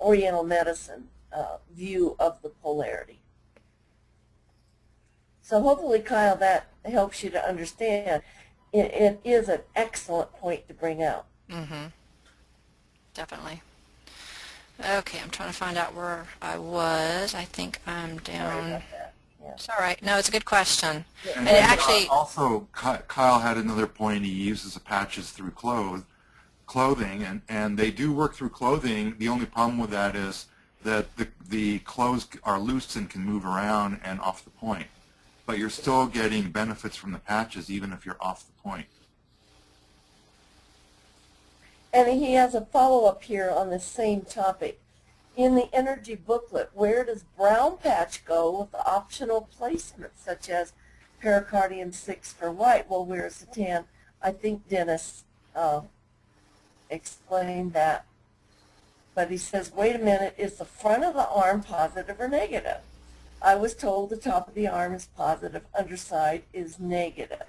Oriental medicine view of the polarity. So hopefully, Kyle, that helps you to understand. It is an excellent point to bring out. Mm-hmm. Definitely. Okay, I'm trying to find out where I was. I think I'm down. Sorry about that. Yeah. It's all right. No, it's a good question. Yeah. And it actually Also, Kyle had another point. He uses the patches through clothing, and they do work through clothing. The only problem with that is that the clothes are loose and can move around and off the point. But you're still getting benefits from the patches even if you're off the point. And he has a follow-up here on the same topic. In the energy booklet, where does brown patch go with the optional placements, such as pericardium 6 for white? Well, where's the tan? I think Dennis explained that. But he says, wait a minute, is the front of the arm positive or negative? I was told the top of the arm is positive, underside is negative.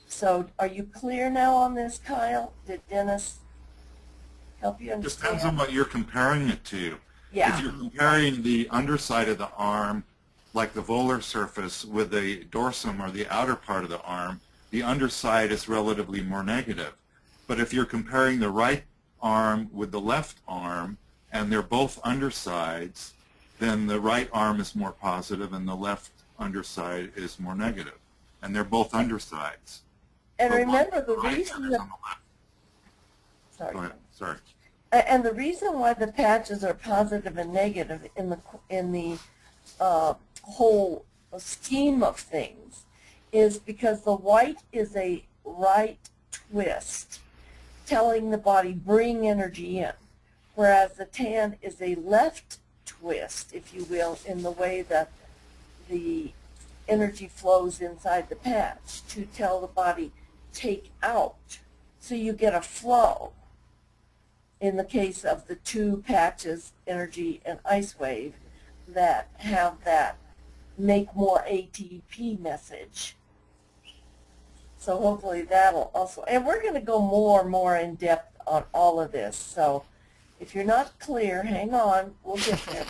So are you clear now on this, Kyle? Did Dennis help you understand? It depends on what you're comparing it to. Yeah. If you're comparing the underside of the arm like the volar surface with the dorsum or the outer part of the arm, the underside is relatively more negative. But if you're comparing the right arm with the left arm and they're both undersides, then the right arm is more positive and the left underside is more negative. And they're both undersides. And But remember one's the on right reason and that, on the left. sorry. Go ahead. Sorry. And the reason why the patches are positive and negative in the whole scheme of things is because the white is a right twist, telling the body bring energy in, whereas the tan is a left twist, if you will, in the way that the energy flows inside the patch to tell the body take out. So you get a flow. In the case of the two patches, energy and ice wave, that have that make more ATP message. So hopefully that'll also, and we're going to go more and more in depth on all of this. So if you're not clear, hang on, we'll get there.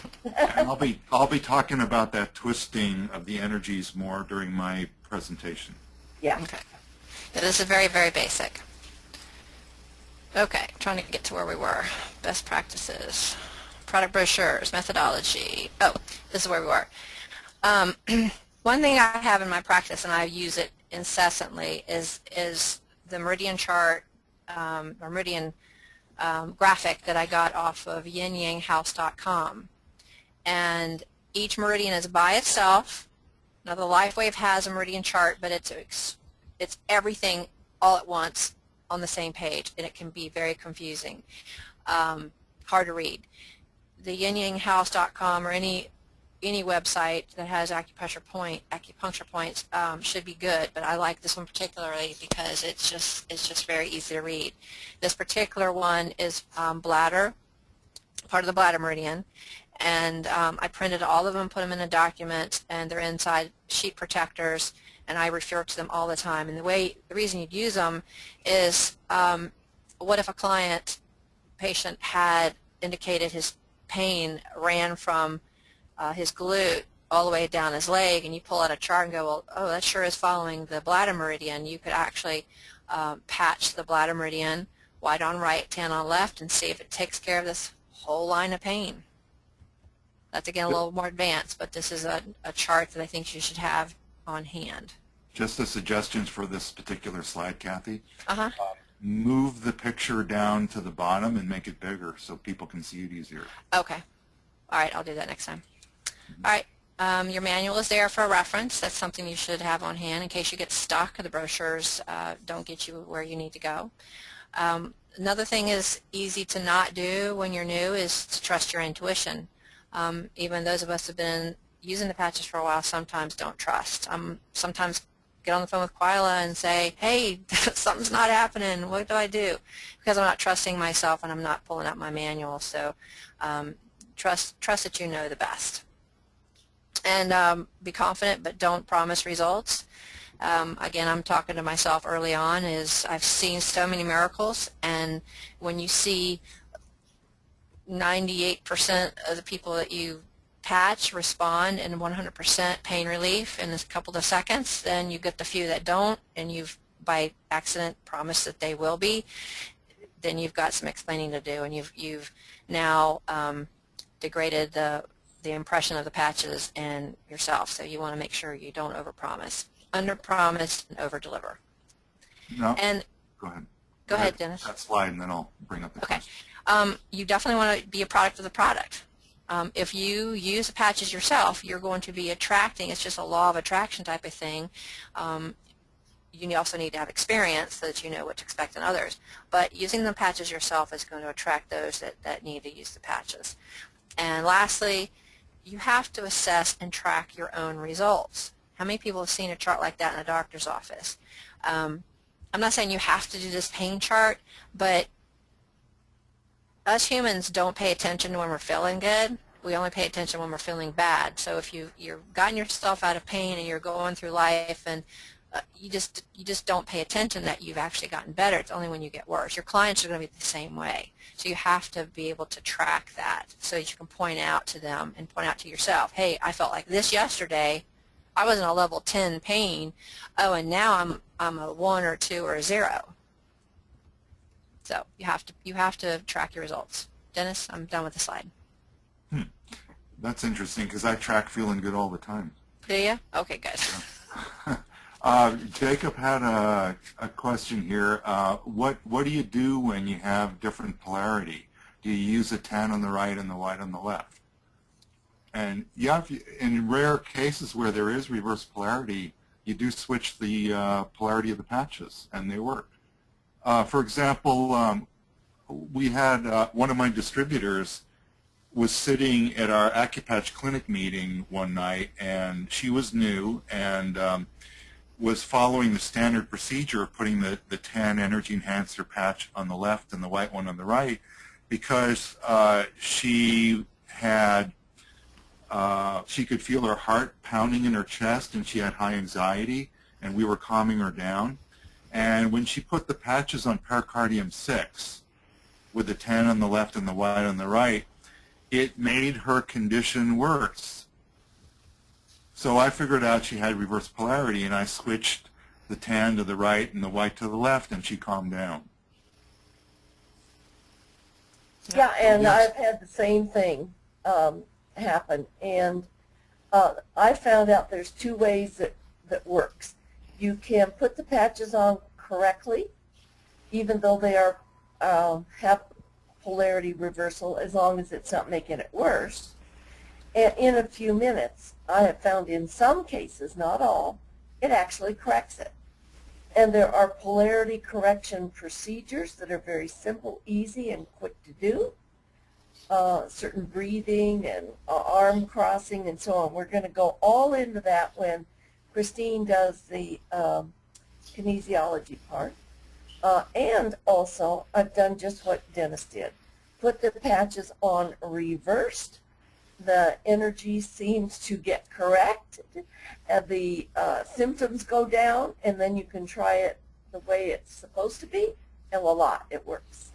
And I'll be talking about that twisting of the energies more during my presentation. Yeah. Okay. Yeah, this is very, very basic. Okay, trying to get to where we were. Best practices, product brochures, methodology. Oh, this is where we were. One thing I have in my practice, and I use it incessantly, is the meridian chart or meridian graphic that I got off of yinyanghouse.com. And each meridian is by itself. Now the LifeWave has a meridian chart, but it's everything all at once on the same page, and it can be very confusing, hard to read. The yinyanghouse.com or any website that has acupuncture points should be good, but I like this one particularly because it's just very easy to read. This particular one is bladder, part of the bladder meridian, and I printed all of them, put them in a document, and they're inside sheet protectors, and I refer to them all the time. And the reason you'd use them is what if a patient had indicated his pain ran from his glute all the way down his leg, and you pull out a chart and go, well, oh, that sure is following the bladder meridian. You could actually patch the bladder meridian, white on right, tan on left, and see if it takes care of this whole line of pain. That's, again, a little more advanced, but this is a chart that I think you should have on hand. Just the suggestions for this particular slide, Kathy. Uh-huh. Move the picture down to the bottom and make it bigger so people can see it easier. Okay. All right, I'll do that next time. All right, your manual is there for a reference. That's something you should have on hand in case you get stuck. The brochures don't get you where you need to go. Another thing is easy to not do when you're new is to trust your intuition. Even those of us who have been using the patches for a while sometimes don't trust. Sometimes get on the phone with Quila and say, hey, something's not happening. What do I do? Because I'm not trusting myself and I'm not pulling out my manual. So trust that you know the best. And be confident, but don't promise results. Again, I'm talking to myself early on, is I've seen so many miracles, and when you see 98% of the people that you patch respond in 100% pain relief in a couple of seconds, then you get the few that don't, and you've by accident promised that they will be, then you've got some explaining to do, and you've now degraded the impression of the patches and yourself. So you want to make sure you don't overpromise. Underpromise and overdeliver. No. And Go ahead. Go ahead, Dennis. That slide, and then I'll bring up the Okay. question. You definitely want to be a product of the product. If you use the patches yourself, you're going to be attracting. It's just a law of attraction type of thing. You also need to have experience so that you know what to expect in others. But using the patches yourself is going to attract those that need to use the patches. And lastly, you have to assess and track your own results. How many people have seen a chart like that in a doctor's office? I'm not saying you have to do this pain chart, but us humans don't pay attention when we're feeling good. We only pay attention when we're feeling bad. So if you've gotten yourself out of pain and you're going through life and you just don't pay attention that you've actually gotten better. It's only when you get worse. Your clients are going to be the same way. So you have to be able to track that so that you can point out to them and point out to yourself, hey, I felt like this yesterday. I was in a level 10 pain. Oh, and now I'm a 1 or 2 or a 0. So you have to track your results. Dennis, I'm done with the slide. That's interesting because I track feeling good all the time. Do you? Okay, good. Jacob had a question here. What do you do when you have different polarity? Do you use a tan on the right and the white on the left? And yeah, in rare cases where there is reverse polarity, you do switch the polarity of the patches, and they work. For example, we had one of my distributors was sitting at our Acupatch clinic meeting one night, and she was new and was following the standard procedure of putting the tan energy enhancer patch on the left and the white one on the right, because she could feel her heart pounding in her chest, and she had high anxiety, and we were calming her down. And when she put the patches on pericardium 6 with the tan on the left and the white on the right, it made her condition worse. So I figured out she had reverse polarity, and I switched the tan to the right and the white to the left, and she calmed down. Yeah, and Yes. I've had the same thing happen. And I found out there's 2 ways that works. You can put the patches on correctly, even though they are have polarity reversal, as long as it's not making it worse. And in a few minutes, I have found in some cases, not all, it actually corrects it. And there are polarity correction procedures that are very simple, easy, and quick to do. Certain breathing and arm crossing and so on. We're going to go all into that when Christine does the kinesiology part. And also, I've done just what Dennis did. Put the patches on reversed. The energy seems to get corrected, and the symptoms go down, and then you can try it the way it's supposed to be, and voila, it works.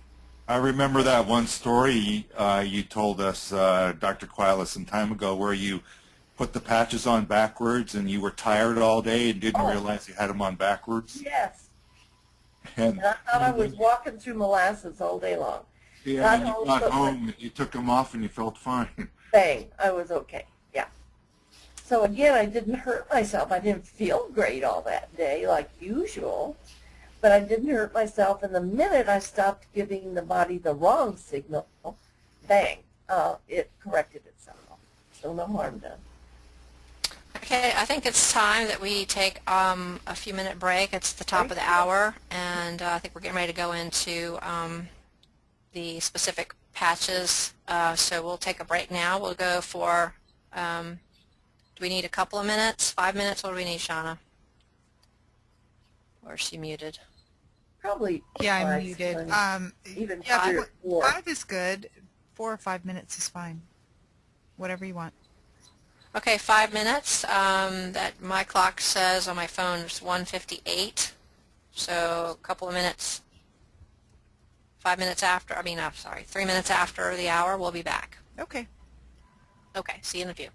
I remember that one story you told us, Dr. Quila, some time ago, where you put the patches on backwards and you were tired all day and didn't realize you had them on backwards. Yes. And I thought I was walking through molasses all day long. yeah, and you got home, you took them off, and you felt fine. Bang, I was okay. Yeah. So again, I didn't hurt myself. I didn't feel great all that day like usual, but I didn't hurt myself. And the minute I stopped giving the body the wrong signal, bang, it corrected itself. So no harm done. Okay, I think it's time that we take a few-minute break. It's the top of the hour, and I think we're getting ready to go into the specific patches. So we'll take a break now. We'll go for, do we need a couple of minutes, 5 minutes? What do we need, Shauna? Or is she muted? Probably. Yeah, I'm 5, muted. even Yeah, 3 or 4. 5 is good. 4 or 5 minutes is fine. Whatever you want. Okay, 5 minutes. That my clock says on my phone is 1:58. So a couple of minutes. 5 minutes after. I mean, I'm sorry. 3 minutes after the hour, we'll be back. Okay. Okay. See you in a few.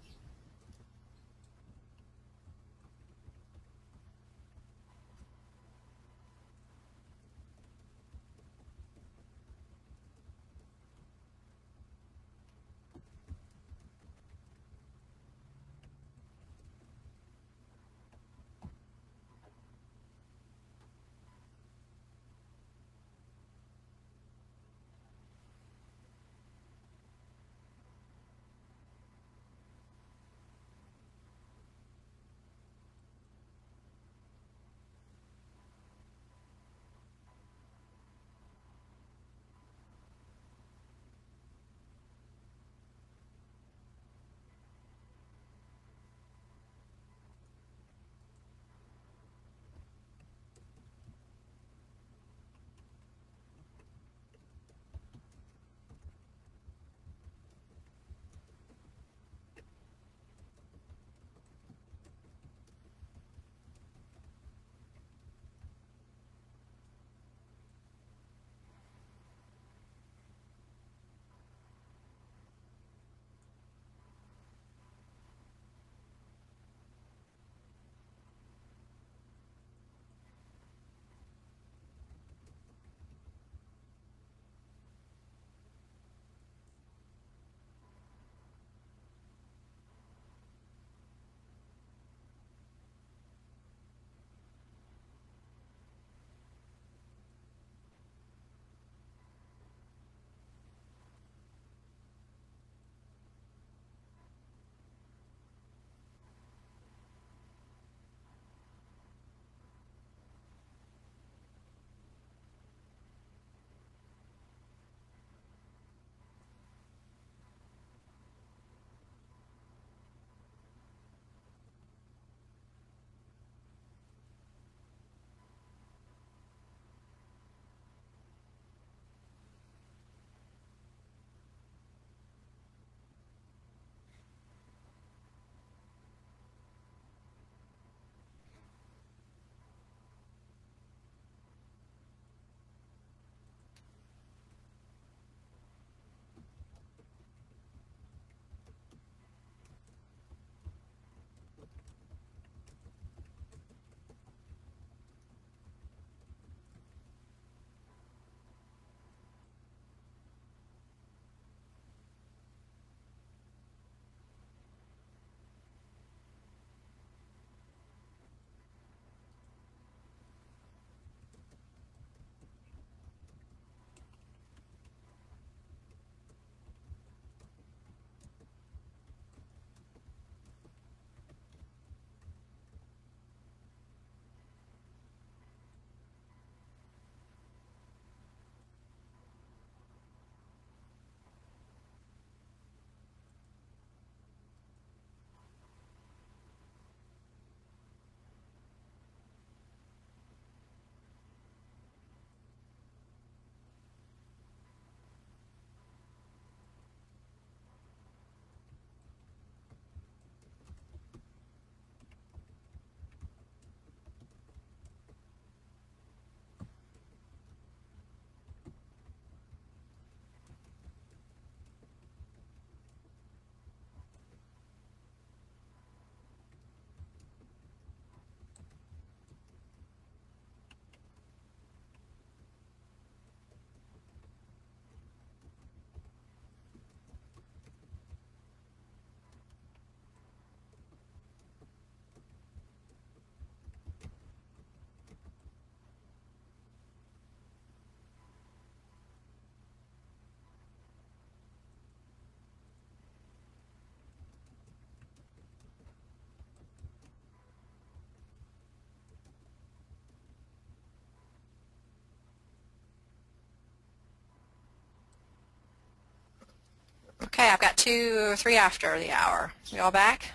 Okay, I've got 2 or 3 after the hour. You all back?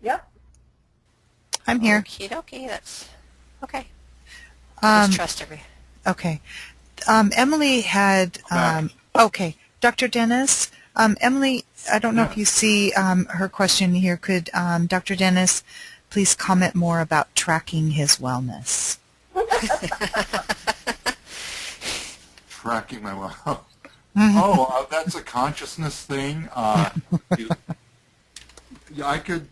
Yep. I'm here. Okie dokie, that's okay. Um, Just trust every. okay. Emily had, Back. okay, Dr. Dennis, Emily, I don't know if Yeah. you see her question here. Could Dr. Dennis please comment more about tracking his wellness? Tracking my well. Mm-hmm. Oh, that's a consciousness thing. Yeah, I could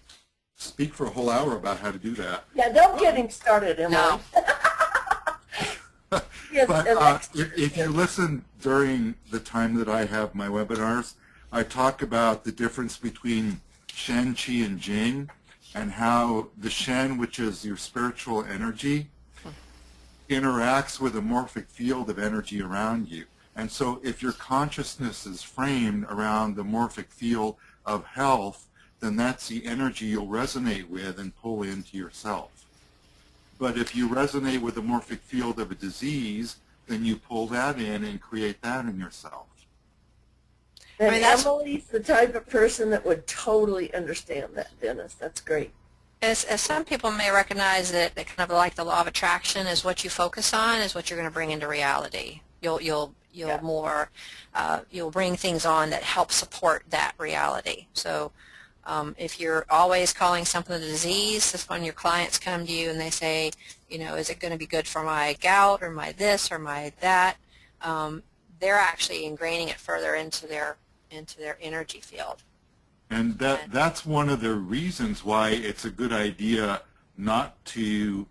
speak for a whole hour about how to do that. Yeah, don't get him started, Emily. No. Yes, But Alexa. if you listen during the time that I have my webinars, I talk about the difference between Shen, Qi, and Jing, and how the Shen, which is your spiritual energy, interacts with a morphic field of energy around you. And so if your consciousness is framed around the morphic field of health, then that's the energy you'll resonate with and pull into yourself. But if you resonate with the morphic field of a disease, then you pull that in and create that in yourself. And I mean, that's- Emily's the type of person that would totally understand that, Dennis. That's great. As some people may recognize that kind of like the law of attraction is what you focus on is what you're going to bring into reality. You'll Yeah. more you'll bring things on that help support that reality. So if you're always calling something a disease, that's when your clients come to you and they say, you know, is it going to be good for my gout or my this or my that? They're actually ingraining it further into their energy field. And that's one of the reasons why it's a good idea not to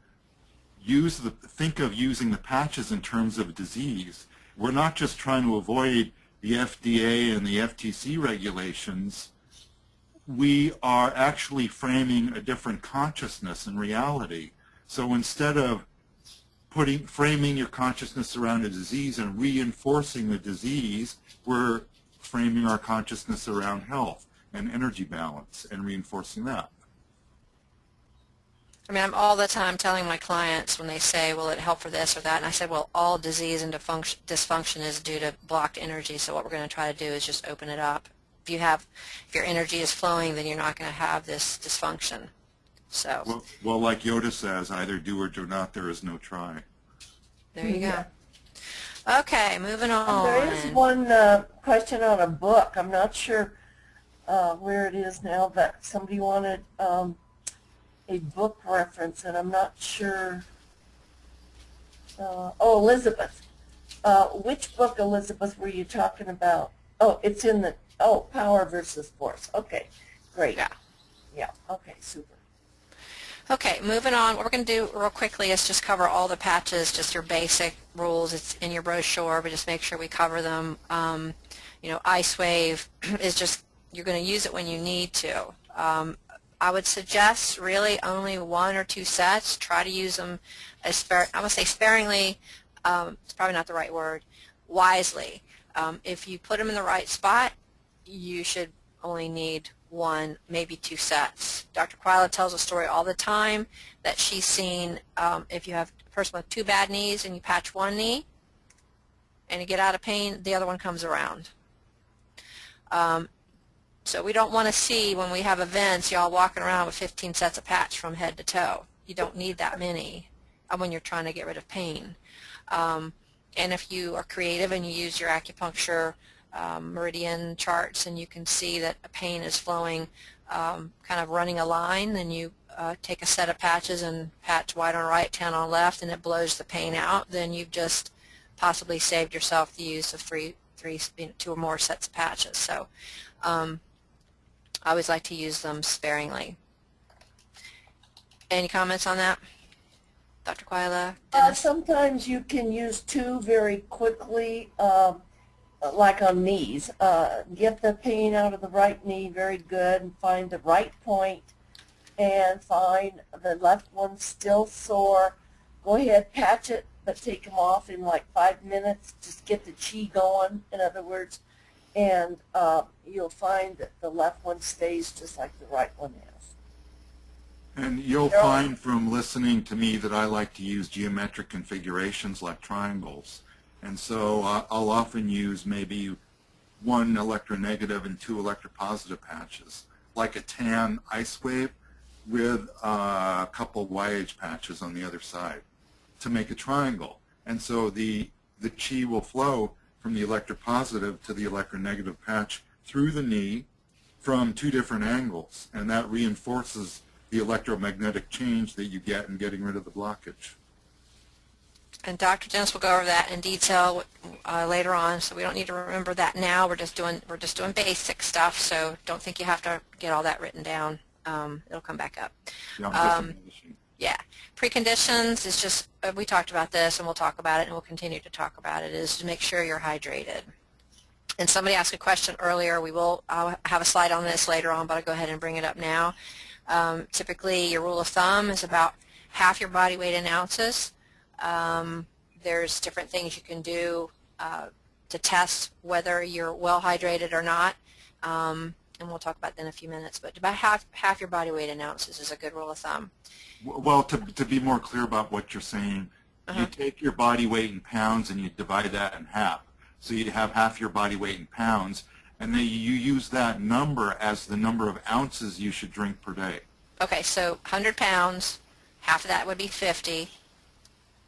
think of using the patches in terms of disease. We're not just trying to avoid the FDA and the FTC regulations. We are actually framing a different consciousness and reality. So instead of framing your consciousness around a disease and reinforcing the disease, we're framing our consciousness around health and energy balance and reinforcing that. I mean, I'm all the time telling my clients when they say, will it help for this or that? And I said, well, all disease and dysfunction is due to blocked energy, so what we're going to try to do is just open it up. If your energy is flowing, then you're not going to have this dysfunction. So. Well, like Yoda says, either do or do not, there is no try. There you Yeah. go. Okay, moving on. There is one question on a book. I'm not sure where it is now, but somebody wanted a book reference, and I'm not sure. Oh, Elizabeth. Which book, Elizabeth, were you talking about? Oh, it's in the, Power versus Force. Okay, great. Yeah. Yeah, okay, super. Okay, moving on. What we're going to do real quickly is just cover all the patches, just your basic rules. It's in your brochure, but just make sure we cover them. You know, LifeWave is just, you're going to use it when you need to. I would suggest really only 1 or 2 sets. Try to use them, I would say sparingly, it's probably not the right word, wisely. If you put them in the right spot, you should only need 1, maybe 2 sets. Dr. Quila tells a story all the time that she's seen if you have a person with 2 bad knees and you patch 1 knee and you get out of pain, the other one comes around. So we don't want to see when we have events y'all walking around with 15 sets of patch from head to toe. You don't need that many when you're trying to get rid of pain. And if you are creative and you use your acupuncture meridian charts and you can see that a pain is flowing kind of running a line, then you take a set of patches and patch wide on right, 10 on left, and it blows the pain out, then you've just possibly saved yourself the use of 2 or more sets of patches. So I always like to use them sparingly. Any comments on that, Dr. Quila? Sometimes you can use 2 very quickly, like on knees. Get the pain out of the right knee very good and find the right point and find the left one still sore. Go ahead, patch it, but take them off in like 5 minutes. Just get the chi going, in other words, and you'll find that the left one stays just like the right one is. And you'll find from listening to me that I like to use geometric configurations like triangles. And so I'll often use maybe 1 electronegative and 2 electropositive patches, like a tan ice wave with a couple YH patches on the other side to make a triangle. And so the chi will flow from the electropositive to the electronegative patch through the knee from 2 different angles, and that reinforces the electromagnetic change that you get in getting rid of the blockage. And Dr. Dennis will go over that in detail later on, so we don't need to remember that now. We're just doing basic stuff, so don't think you have to get all that written down. It'll come back up. Yeah, preconditions is just, we talked about this and we'll talk about it and we'll continue to talk about it, is to make sure you're hydrated. And somebody asked a question earlier. I'll have a slide on this later on, but I'll go ahead and bring it up now. Typically, your rule of thumb is about half your body weight in ounces. There's different things you can do to test whether you're well hydrated or not, and we'll talk about that in a few minutes. But about half your body weight in ounces is a good rule of thumb. Well, to be more clear about what you're saying, you take your body weight in pounds and you divide that in half. So you have half your body weight in pounds, and then you use that number as the number of ounces you should drink per day. Okay, so 100 pounds, half of that would be 50.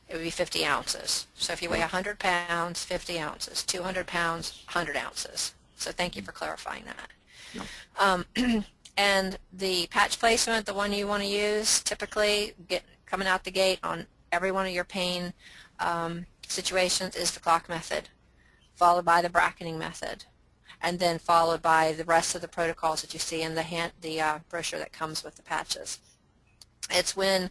It would be 50 ounces. So if you weigh 100 pounds, 50 ounces. 200 pounds, 100 ounces. So thank you for clarifying that. Yep. And the patch placement, the one you want to use, typically coming out the gate on every one of your pain situations is the clock method, followed by the bracketing method, and then followed by the rest of the protocols that you see in the brochure that comes with the patches. It's when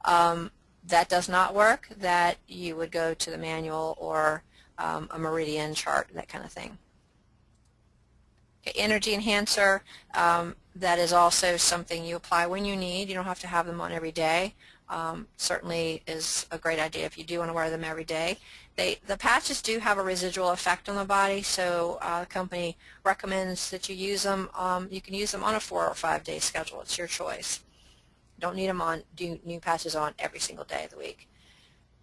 that does not work that you would go to the manual or a meridian chart, that kind of thing. Okay, energy enhancer, that is also something you apply when you need. You don't have to have them on every day. Certainly is a great idea if you do want to wear them every day. The patches do have a residual effect on the body, so the company recommends that you use them. You can use them on a 4 or 5 day schedule. It's your choice. Don't need them on, do new patches on every single day of the week.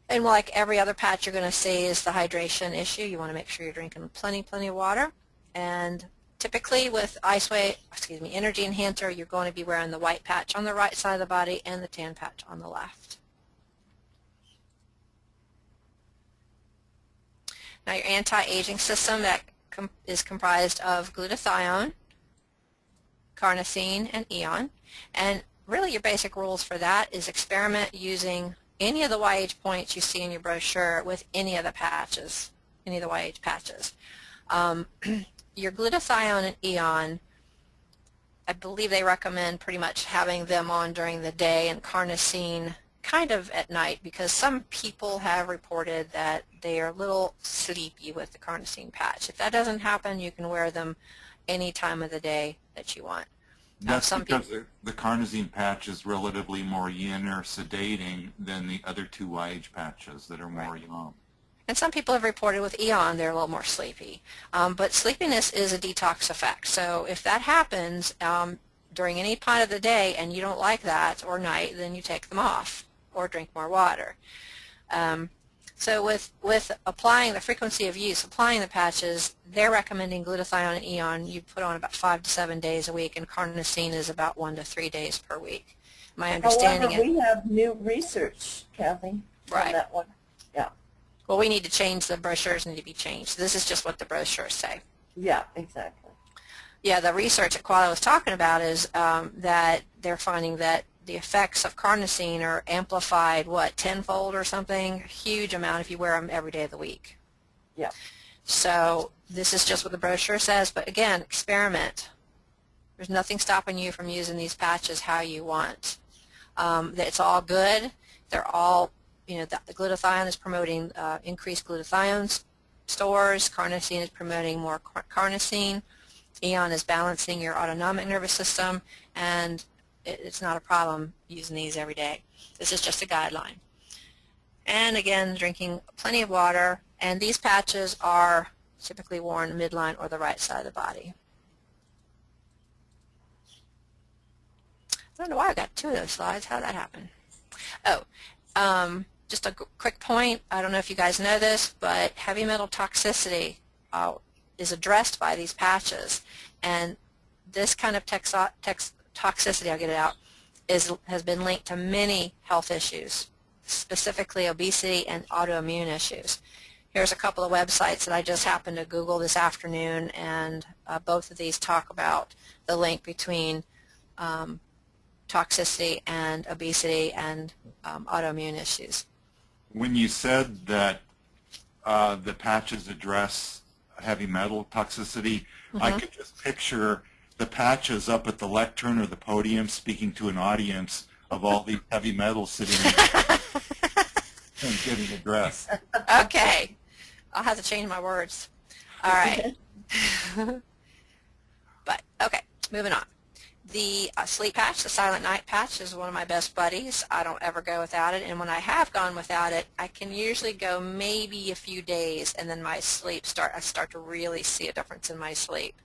And like every other patch you're going to see is the hydration issue. You want to make sure you're drinking plenty of water. And typically with energy enhancer, you're going to be wearing the white patch on the right side of the body and the tan patch on the left. Now your anti-aging system that is comprised of glutathione, carnosine, and eon. And really your basic rules for that is experiment using any of the YH points you see in your brochure with any of the patches, any of the YH patches. Your glutathione and eon, I believe they recommend pretty much having them on during the day, and carnosine kind of at night, because some people have reported that they are a little sleepy with the carnosine patch. If that doesn't happen, you can wear them any time of the day that you want. That's because the carnosine patch is relatively more yin or sedating than the other 2 YH patches that are more yang. And some people have reported with eon they're a little more sleepy. But sleepiness is a detox effect. So if that happens during any part of the day and you don't like that, or night, then you take them off or drink more water. So with applying the frequency of use, applying the patches, they're recommending glutathione and eon you put on about 5 to 7 days a week, and carnosine is about 1 to 3 days per week. My understanding However, we have new research, Kathy, on that one. Yeah. Well, we need to change, the brochures need to be changed. This is just what the brochures say. Yeah, exactly. Yeah, the research that Quala was talking about is that they're finding that the effects of carnosine are amplified, what, tenfold or something? Huge amount if you wear them every day of the week. Yeah. So this is just what the brochure says, but again, experiment. There's nothing stopping you from using these patches how you want. It's all good. They're all, the glutathione is promoting increased glutathione stores. Carnosine is promoting more carnosine. Eon is balancing your autonomic nervous system, and it's not a problem using these every day. This is just a guideline. And again, drinking plenty of water, and these patches are typically worn midline or the right side of the body. I don't know why I got 2 of those slides. How did that happen? Oh, just a quick point. I don't know if you guys know this, but heavy metal toxicity is addressed by these patches. And this kind of toxicity, I'll get it out, has been linked to many health issues, specifically obesity and autoimmune issues. Here's a couple of websites that I just happened to Google this afternoon, and both of these talk about the link between toxicity and obesity and autoimmune issues. When you said that the patches address heavy metal toxicity, I could just picture the patches up at the lectern or the podium speaking to an audience of all these heavy metals sitting and getting addressed. Okay. I'll have to change my words. All right. But, okay, moving on. The sleep patch, the silent night patch, is one of my best buddies. I don't ever go without it, and when I have gone without it, I can usually go maybe a few days, and then my sleep I start to really see a difference in my sleep.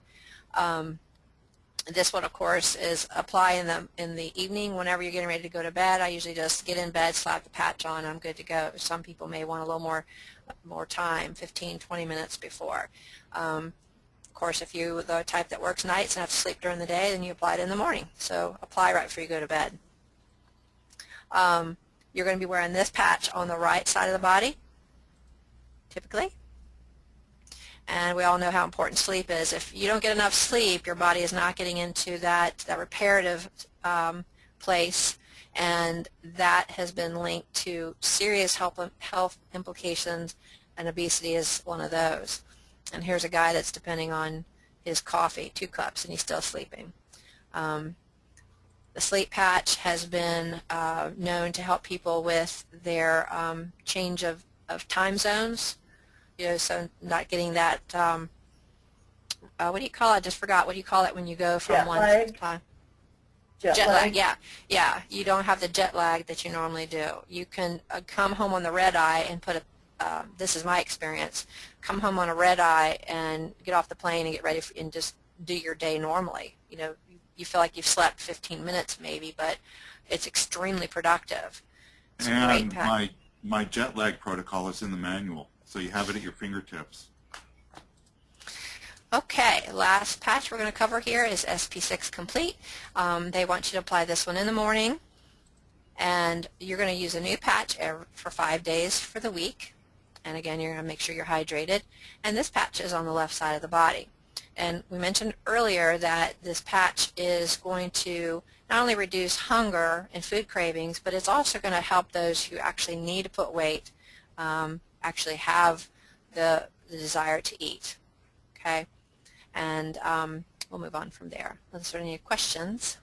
This one, of course, is apply in the evening whenever you're getting ready to go to bed. I usually just get in bed, slap the patch on, I'm good to go. Some people may want a little more time, 15, 20 minutes before. Of course, if you're the type that works nights and have to sleep during the day, then you apply it in the morning. So apply right before you go to bed. You're going to be wearing this patch on the right side of the body, typically. And we all know how important sleep is. If you don't get enough sleep, your body is not getting into that reparative place, and that has been linked to serious health implications, and obesity is one of those. And here's a guy that's depending on his coffee, 2 cups, and he's still sleeping. The sleep patch has been known to help people with their change of time zones. You know, so not getting that, what do you call it? I just forgot. What do you call it when you go from one time? Jet lag, yeah. You don't have the jet lag that you normally do. You can come home on the red eye and put this is my experience, come home on a red eye and get off the plane and get ready and just do your day normally. You know, you feel like you've slept 15 minutes maybe, but it's extremely productive. It's and my jet lag protocol is in the manual, so you have it at your fingertips. Okay, last patch we're going to cover here is SP6 Complete. They want you to apply this one in the morning, and you're going to use a new patch for 5 days for the week. And again, you're going to make sure you're hydrated. And this patch is on the left side of the body. And we mentioned earlier that this patch is going to not only reduce hunger and food cravings, but it's also going to help those who actually need to put weight actually have the desire to eat. Okay, and we'll move on from there. Unless there are any questions.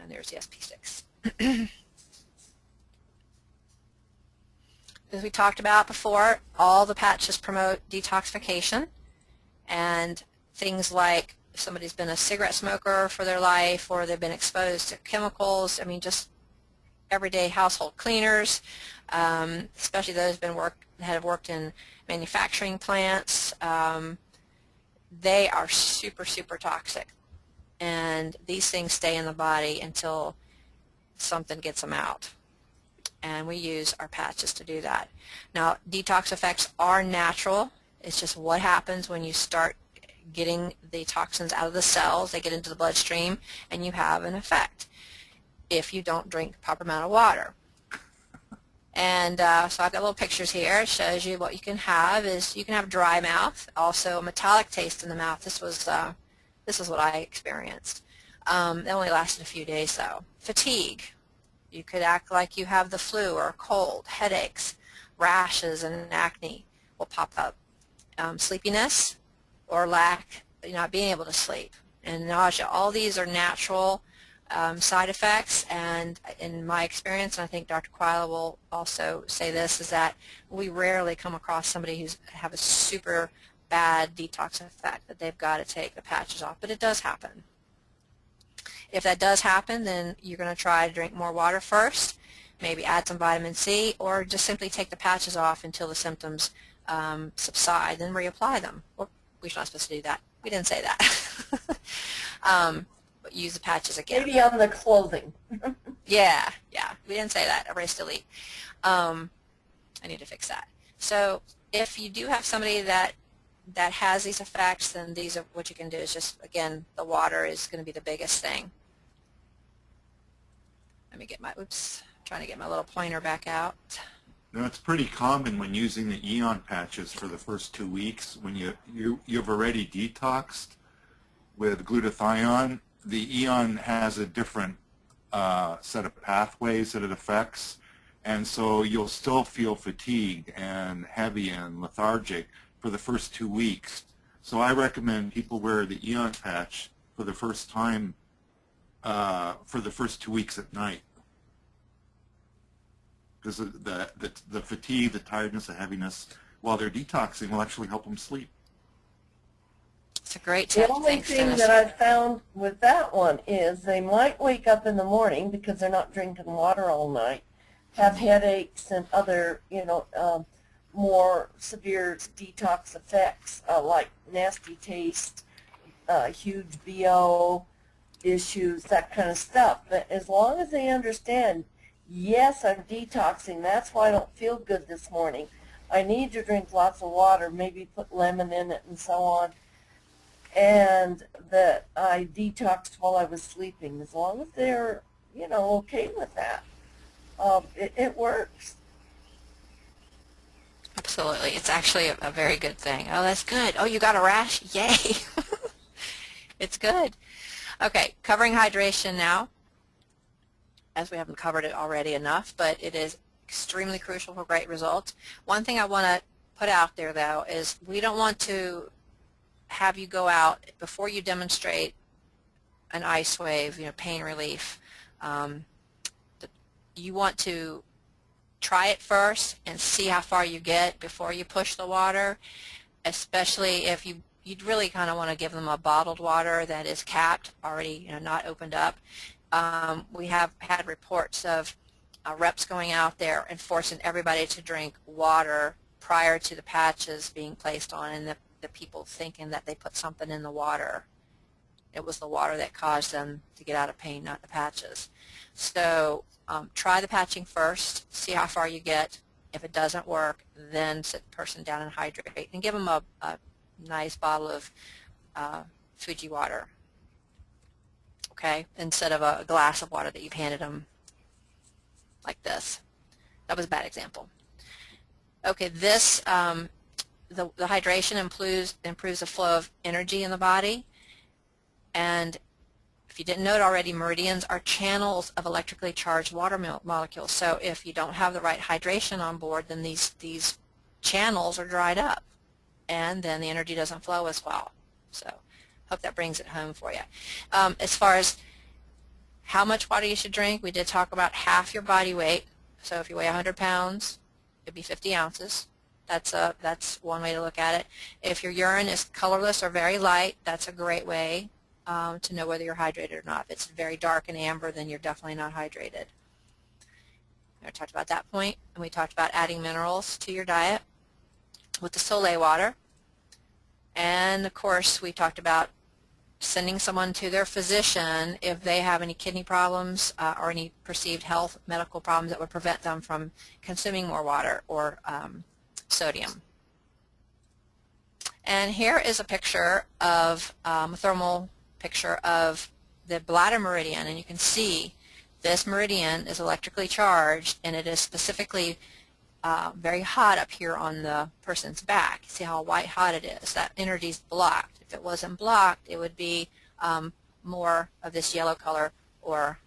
And there's the SP6. As we talked about before, all the patches promote detoxification, and things like if somebody's been a cigarette smoker for their life or they've been exposed to chemicals, I mean just everyday household cleaners, especially those that have worked in manufacturing plants, they are super, super toxic. And these things stay in the body until something gets them out. And we use our patches to do that. Now, detox effects are natural. It's just what happens when you start getting the toxins out of the cells, they get into the bloodstream, and you have an effect if you don't drink the proper amount of water. And so I've got little pictures here. It shows you what you can have is you can have dry mouth, also a metallic taste in the mouth. This is what I experienced. It only lasted a few days though. Fatigue. You could act like you have the flu or a cold. Headaches, rashes, and acne will pop up. Sleepiness or lack, not being able to sleep, and nausea. All these are natural side effects, and in my experience, and I think Dr. Quila will also say this, is that we rarely come across somebody who's have a super bad detox effect that they've got to take the patches off, but it does happen. If that does happen, then you're going to try to drink more water first, maybe add some vitamin C, or just simply take the patches off until the symptoms subside, then reapply them. Well, we're not supposed to do that. We didn't say that. But use the patches again. Maybe on the clothing. Yeah, we didn't say that. Erase, delete. I need to fix that. So if you do have somebody that that has these effects, then these are what you can do is just, again, the water is going to be the biggest thing. Let me get my, oops, trying to get my little pointer back out. Now, it's pretty common when using the Eon patches for the first 2 weeks when you've already detoxed with glutathione. The Eon has a different set of pathways that it affects, and so you'll still feel fatigued and heavy and lethargic for the first 2 weeks. So I recommend people wear the Eon patch for the first time for the first 2 weeks at night, because the fatigue, the tiredness, the heaviness while they're detoxing will actually help them sleep. It's a great tip. The only Thanks, thing Dennis. that I've found with that one is they might wake up in the morning because they're not drinking water all night, have headaches and other, more severe detox effects like nasty taste, huge BO issues, that kind of stuff. But as long as they understand, yes, I'm detoxing, that's why I don't feel good this morning. I need to drink lots of water, maybe put lemon in it and so on, and that I detoxed while I was sleeping. As long as they're, okay with that, it works. Absolutely. It's actually a very good thing. Oh, that's good. Oh, you got a rash? Yay. It's good. Okay, covering hydration now, as we haven't covered it already enough, but it is extremely crucial for great results. One thing I want to put out there, though, is we don't want to have you go out before you demonstrate an ice wave, pain relief. You want to try it first and see how far you get before you push the water, especially if you'd really kind of want to give them a bottled water that is capped, already not opened up. We have had reports of reps going out there and forcing everybody to drink water prior to the patches being placed on, and the people thinking that they put something in the water. It was the water that caused them to get out of pain, not the patches. So try the patching first, see how far you get. If it doesn't work, then sit the person down and hydrate, and give them a nice bottle of Fuji water, okay, instead of a glass of water that you've handed them like this. That was a bad example. Okay, this, the hydration improves the flow of energy in the body, and if you didn't know it already, meridians are channels of electrically charged water molecules. So if you don't have the right hydration on board, then these channels are dried up, and then the energy doesn't flow as well. So hope that brings it home for you. As far as how much water you should drink, we did talk about half your body weight. So if you weigh 100 pounds, it'd be 50 ounces. That's one way to look at it. If your urine is colorless or very light, that's a great way to know whether you're hydrated or not. If it's very dark and amber, then you're definitely not hydrated. I talked about that point, and we talked about adding minerals to your diet with the Soleil water. And of course, we talked about sending someone to their physician if they have any kidney problems or any perceived health medical problems that would prevent them from consuming more water or sodium. And here is a picture of a thermal picture of the bladder meridian, and you can see this meridian is electrically charged, and it is specifically very hot up here on the person's back. See how white hot it is? That energy is blocked. If it wasn't blocked, it would be more of this yellow color or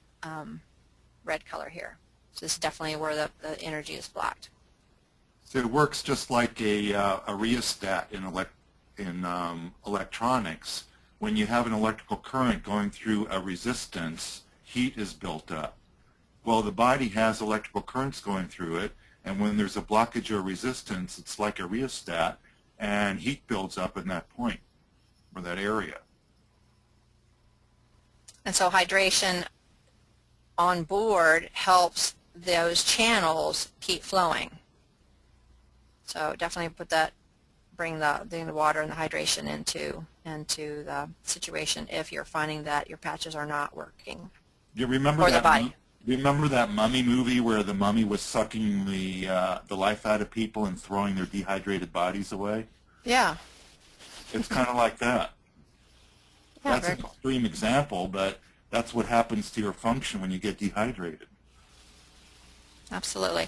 red color here. So this is definitely where the energy is blocked. So it works just like a rheostat in electronics. When you have an electrical current going through a resistance, heat is built up. Well, the body has electrical currents going through it, and when there's a blockage or resistance, it's like a rheostat, and heat builds up in that point or that area. And so hydration on board helps those channels keep flowing. So definitely bring the water and the hydration into the situation if you're finding that your patches are not working. You remember or the that? body. Remember that mummy movie where the mummy was sucking the life out of people and throwing their dehydrated bodies away? Yeah. It's kind of like that. Yeah, That's very an cool. extreme example, but that's what happens to your function when you get dehydrated. Absolutely.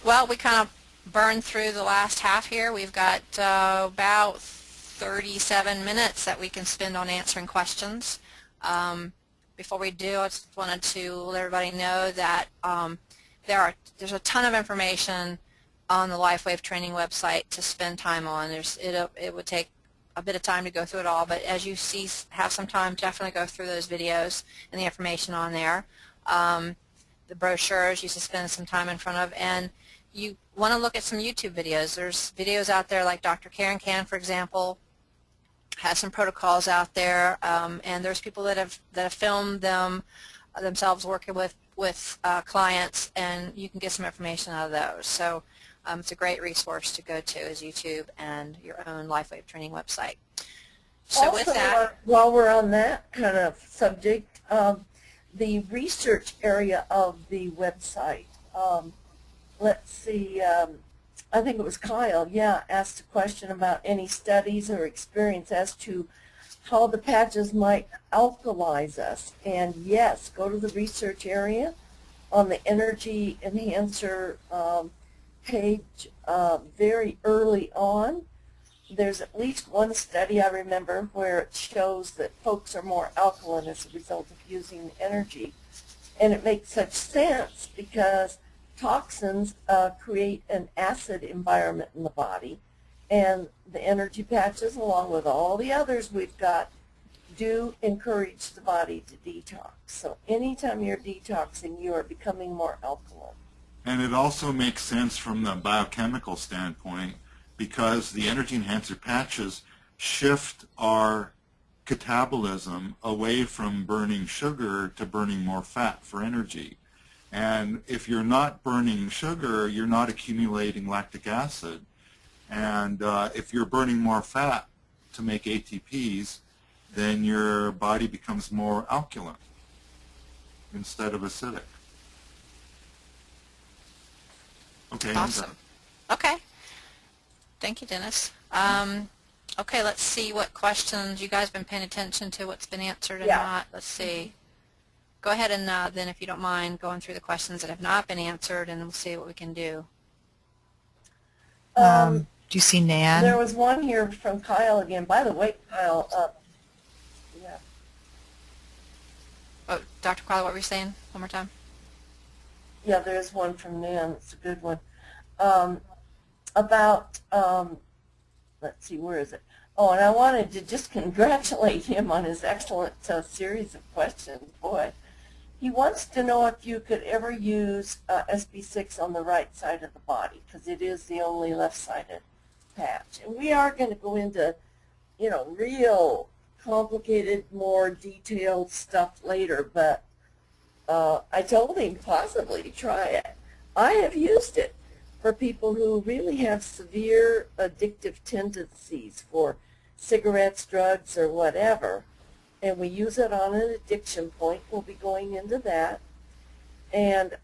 Well, we kind of burned through the last half here. We've got about 37 minutes that we can spend on answering questions. Before we do, I just wanted to let everybody know that there's a ton of information on the LifeWave training website to spend time on. It would take a bit of time to go through it all, but as you see, have some time, definitely go through those videos and the information on there. The brochures you should spend some time in front of, and you want to look at some YouTube videos. There's videos out there like Dr. Karen Can, for example, has some protocols out there, and there's people that have filmed themselves working with clients, and you can get some information out of those. So it's a great resource to go to, is YouTube and your own LifeWave training website. So Also, with that, while we're on that kind of subject, the research area of the website, let's see, I think it was Kyle, asked a question about any studies or experience as to how the patches might alkalize us. And yes, go to the research area on the Energy Enhancer page very early on. There's at least one study I remember where it shows that folks are more alkaline as a result of using energy. And it makes such sense because toxins create an acid environment in the body, and the energy patches, along with all the others we've got, do encourage the body to detox. So anytime you're detoxing, you are becoming more alkaline. And it also makes sense from the biochemical standpoint, because the energy enhancer patches shift our catabolism away from burning sugar to burning more fat for energy. And if you're not burning sugar, you're not accumulating lactic acid. And if you're burning more fat to make ATPs, then your body becomes more alkaline instead of acidic. Okay. awesome. Okay. Thank you, Dennis. Okay, let's see what questions. You guys been paying attention to what's been answered and not. Let's see. Go ahead and then, if you don't mind, going through the questions that have not been answered, and we'll see what we can do. Do you see Nan? There was one here from Kyle again. By the way, Kyle, Oh, Dr. Crowley, what were you saying? One more time. Yeah, there's one from Nan. It's a good one. About, let's see, where is it? Oh, and I wanted to just congratulate him on his excellent series of questions. Boy, he wants to know if you could ever use SB6 on the right side of the body, because it is the only left-sided patch. And we are going to go into, real complicated, more detailed stuff later, but I told him possibly try it. I have used it for people who really have severe addictive tendencies for cigarettes, drugs, or whatever. And we use it on an addiction point. We'll be going into that. And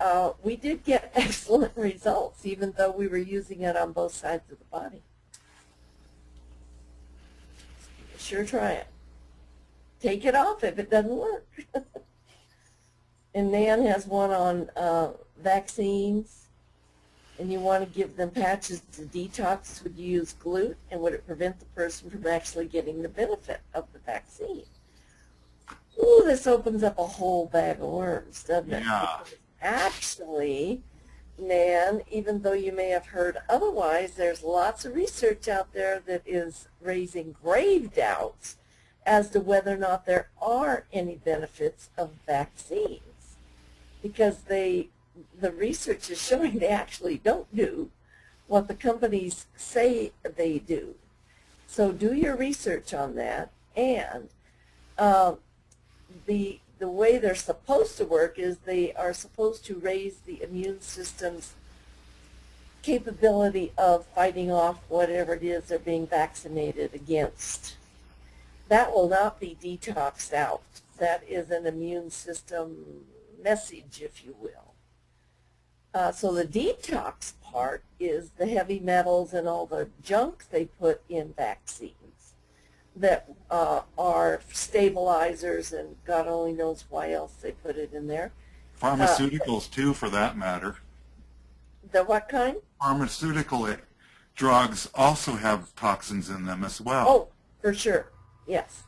we did get excellent results, even though we were using it on both sides of the body. Sure, try it. Take it off if it doesn't work. And Nan has one on vaccines. And you want to give them patches to detox. Would you use glute, and would it prevent the person from actually getting the benefit of the vaccine? Ooh, this opens up a whole bag of worms, doesn't it? Yeah. Because actually, Nan, even though you may have heard otherwise, there's lots of research out there that is raising grave doubts as to whether or not there are any benefits of vaccines, because the research is showing they actually don't do what the companies say they do. So do your research on that. And the way they're supposed to work is they are supposed to raise the immune system's capability of fighting off whatever it is they're being vaccinated against. That will not be detoxed out. That is an immune system message, if you will. So the detox part is the heavy metals and all the junk they put in vaccines. that are stabilizers, and God only knows why else they put it in there. Pharmaceuticals too, for that matter. The what kind? Pharmaceutical drugs also have toxins in them as well. Oh, for sure, yes.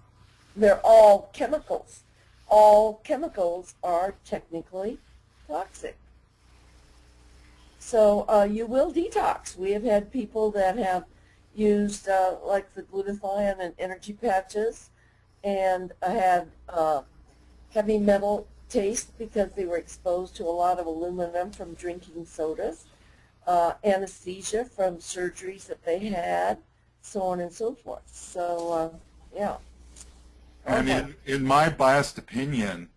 They're all chemicals. All chemicals are technically toxic. So you will detox. We have had people that have used like the glutathione and energy patches and had heavy metal taste because they were exposed to a lot of aluminum from drinking sodas, anesthesia from surgeries that they had, so on and so forth. So, yeah. And in my biased opinion,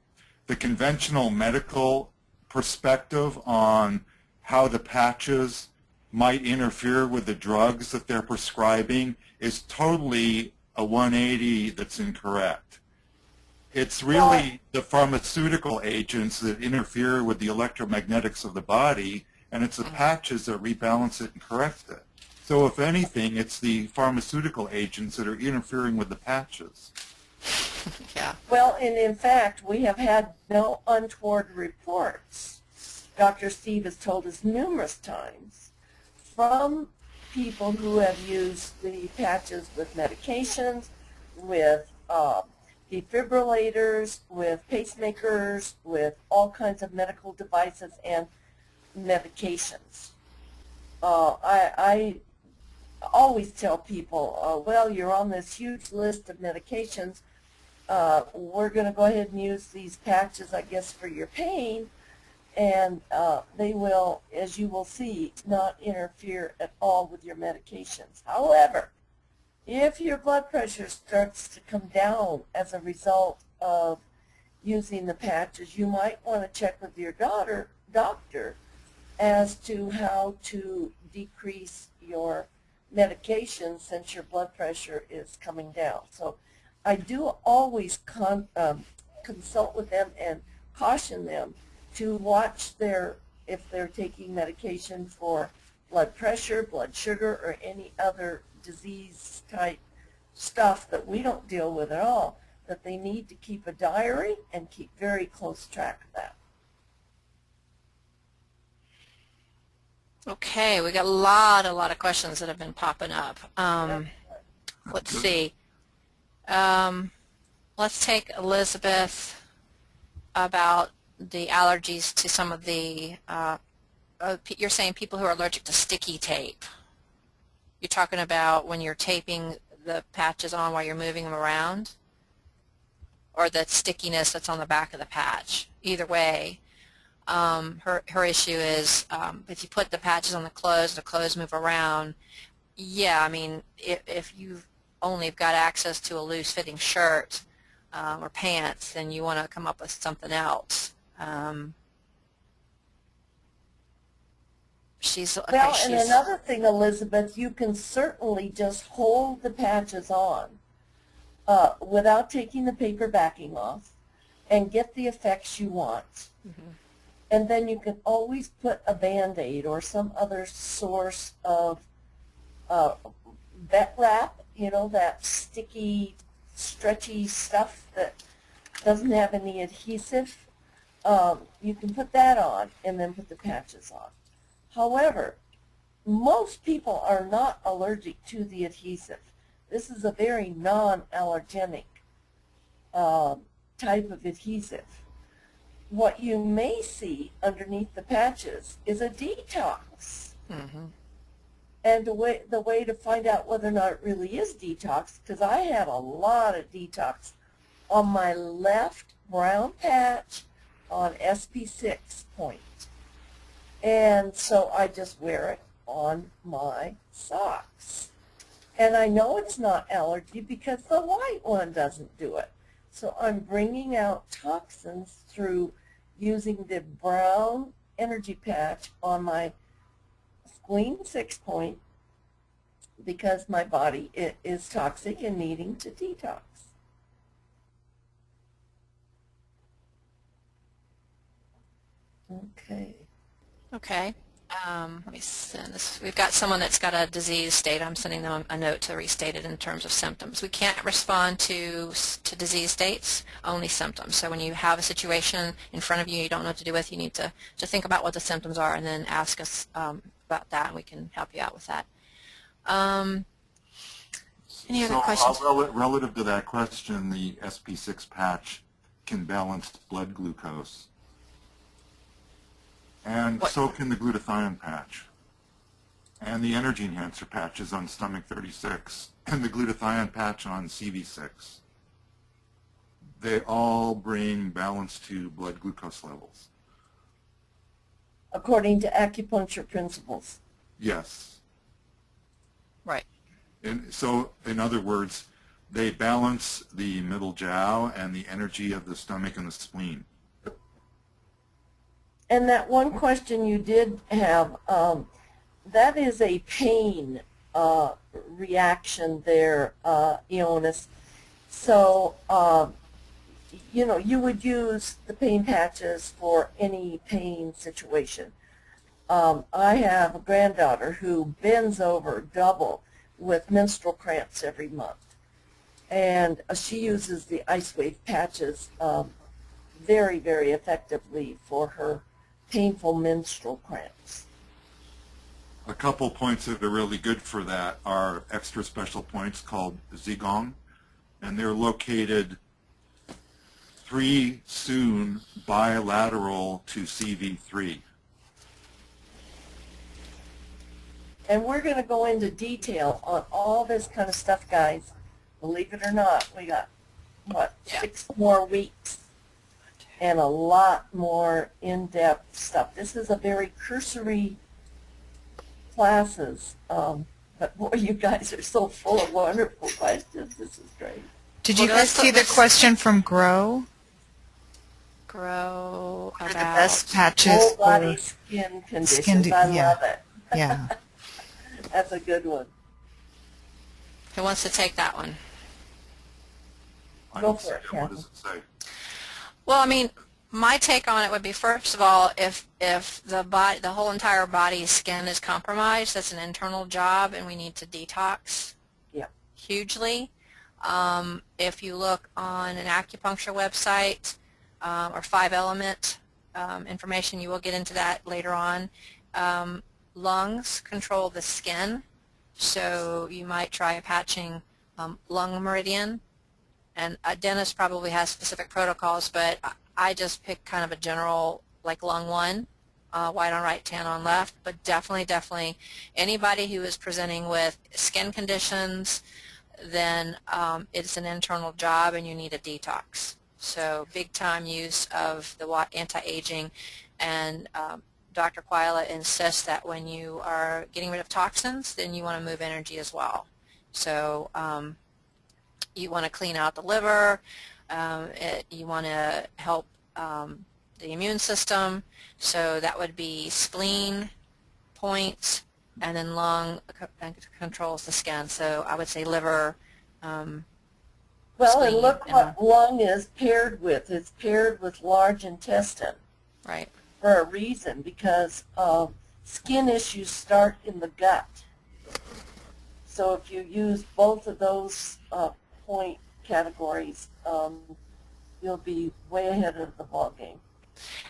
the conventional medical perspective on how the patches might interfere with the drugs that they're prescribing is totally a 180 that's incorrect. It's really the pharmaceutical agents that interfere with the electromagnetics of the body, and it's the patches that rebalance it and correct it. So if anything, it's the pharmaceutical agents that are interfering with the patches. Yeah. Well, and in fact, we have had no untoward reports. Dr. Steve has told us numerous times from people who have used the patches with medications, with defibrillators, with pacemakers, with all kinds of medical devices and medications. I always tell people, well, you're on this huge list of medications. We're going to go ahead and use these patches, I guess, for your pain, and they will, as you will see, not interfere at all with your medications. However, if your blood pressure starts to come down as a result of using the patches, you might want to check with your doctor as to how to decrease your medication since your blood pressure is coming down. So I do always consult with them and caution them to watch if they're taking medication for blood pressure, blood sugar, or any other disease type stuff that we don't deal with at all, that they need to keep a diary and keep very close track of that. Okay, we got a lot of questions that have been popping up. Let's see. Let's take Elizabeth about the allergies to some of the, you're saying people who are allergic to sticky tape. You're talking about when you're taping the patches on while you're moving them around, or the stickiness that's on the back of the patch. Either way, her issue is if you put the patches on the clothes move around. Yeah, I mean, if you've only got access to a loose-fitting shirt or pants, then you want to come up with something else. And another thing, Elizabeth, you can certainly just hold the patches on without taking the paper backing off and get the effects you want. Mm-hmm. And then you can always put a Band-Aid or some other source of vet wrap, you know, that sticky, stretchy stuff that doesn't have any adhesive. You can put that on and then put the patches on. However, most people are not allergic to the adhesive. This is a very non-allergenic type of adhesive. What you may see underneath the patches is a detox. Mm-hmm. And the way to find out whether or not it really is detox, because I have a lot of detox on my left brown patch on SP6 point. And so I just wear it on my socks. And I know it's not allergy because the white one doesn't do it. So I'm bringing out toxins through using the brown energy patch on my spleen 6 point because my body is toxic and needing to detox. Okay. Okay. Let me send this. We've got someone that's got a disease state. I'm sending them a note to restate it in terms of symptoms. We can't respond to disease states, only symptoms. So when you have a situation in front of you you don't know what to do with, you need to think about what the symptoms are and then ask us about that, and we can help you out with that. Any other questions? Relative to that question, the SP6 patch can balance blood glucose. And so can the glutathione patch. And the energy enhancer patches on stomach 36. And the glutathione patch on CV6. They all bring balance to blood glucose levels. According to acupuncture principles. Yes. Right. And so, in other words, they balance the middle jiao and the energy of the stomach and the spleen. And that one question you did have, that is a pain reaction there, Ionis. So, you know, you would use the pain patches for any pain situation. I have a granddaughter who bends over double with menstrual cramps every month. And she uses the LifeWave patches very, very effectively for her painful menstrual cramps. A couple points that are really good for that are extra special points called Zigong, and they're located 3 soon bilateral to CV3. And we're going to go into detail on all this kind of stuff, guys. Believe it or not, we got, what, 6 more weeks and a lot more in-depth stuff. This is a very cursory classes, but boy, you guys are so full of wonderful questions. This is great. Did you guys see the question from Grow? Grow What are about the best patches Whole body for skin conditions. I love it. Yeah. That's a good one. who wants to take that one? I Go don't for see it, it. What does it say? Well, I mean, my take on it would be, first of all, if the whole entire body's skin is compromised, that's an internal job, and we need to detox. Yeah. Hugely. If you look on an acupuncture website or 5-element information, you will get into that later on. Lungs control the skin, so you might try patching lung meridian. And a dentist probably has specific protocols, but I just pick kind of a general, like lung 1, white on right, tan on left. But definitely anybody who is presenting with skin conditions, then it's an internal job and you need a detox. So big time use of the anti-aging, and Dr. Quila insists that when you are getting rid of toxins, then you want to move energy as well. So you want to clean out the liver, you want to help the immune system, so that would be spleen, points, and then lung controls the skin. So I would say liver, Well, spleen, and look what lung is paired with. It's paired with large intestine. Right. For a reason, because skin issues start in the gut. So if you use both of those point categories, you'll be way ahead of the ball game.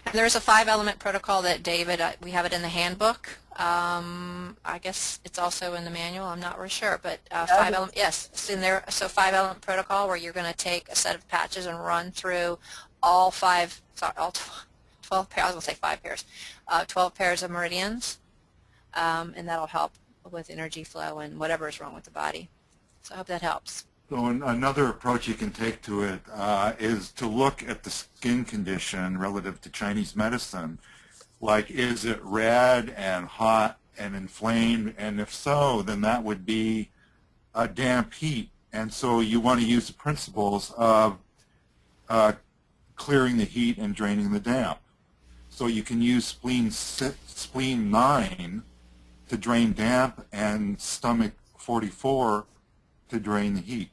And there's a 5-element protocol that David, we have it in the handbook. I guess it's also in the manual. I'm not really sure, but 5-element, yes, it's in there. So 5-element protocol where you're going to take a set of patches and run through all 12 pairs. I was going to say 5 pairs, 12 pairs of meridians, and that'll help with energy flow and whatever is wrong with the body. So I hope that helps. So another approach you can take to it is to look at the skin condition relative to Chinese medicine. Like, is it red and hot and inflamed? And if so, then that would be a damp heat. And so you want to use the principles of clearing the heat and draining the damp. So you can use spleen 9 to drain damp and stomach 44 to drain the heat.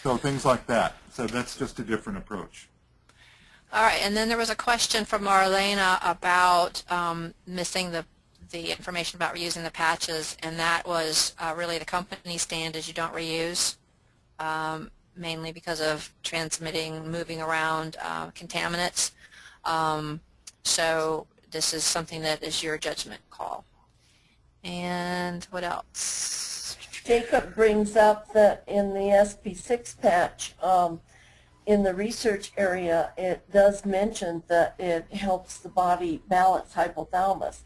So things like that. So that's just a different approach. All right, and then there was a question from Marlena about missing the information about reusing the patches, and that was really the company stand is you don't reuse, mainly because of transmitting, moving around contaminants. So this is something that is your judgment call. And what else? Jacob brings up that in the SP6 patch, in the research area, it does mention that it helps the body balance hypothalamus.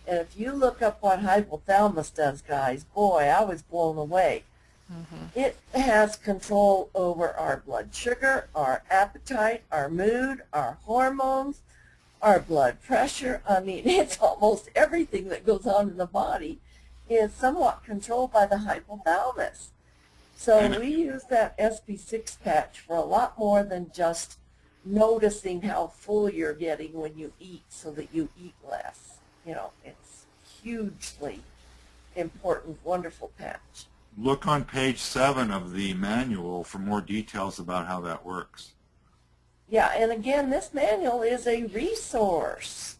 And if you look up what hypothalamus does, guys, boy, I was blown away. It has control over our blood sugar, our appetite, our mood, our hormones, our blood pressure. I mean, it's almost everything that goes on in the body is somewhat controlled by the hypothalamus. So we use that SP6 patch for a lot more than just noticing how full you're getting when you eat so that you eat less. You know, it's hugely important, wonderful patch. Look on page 7 of the manual for more details about how that works. Yeah, and again, this manual is a resource.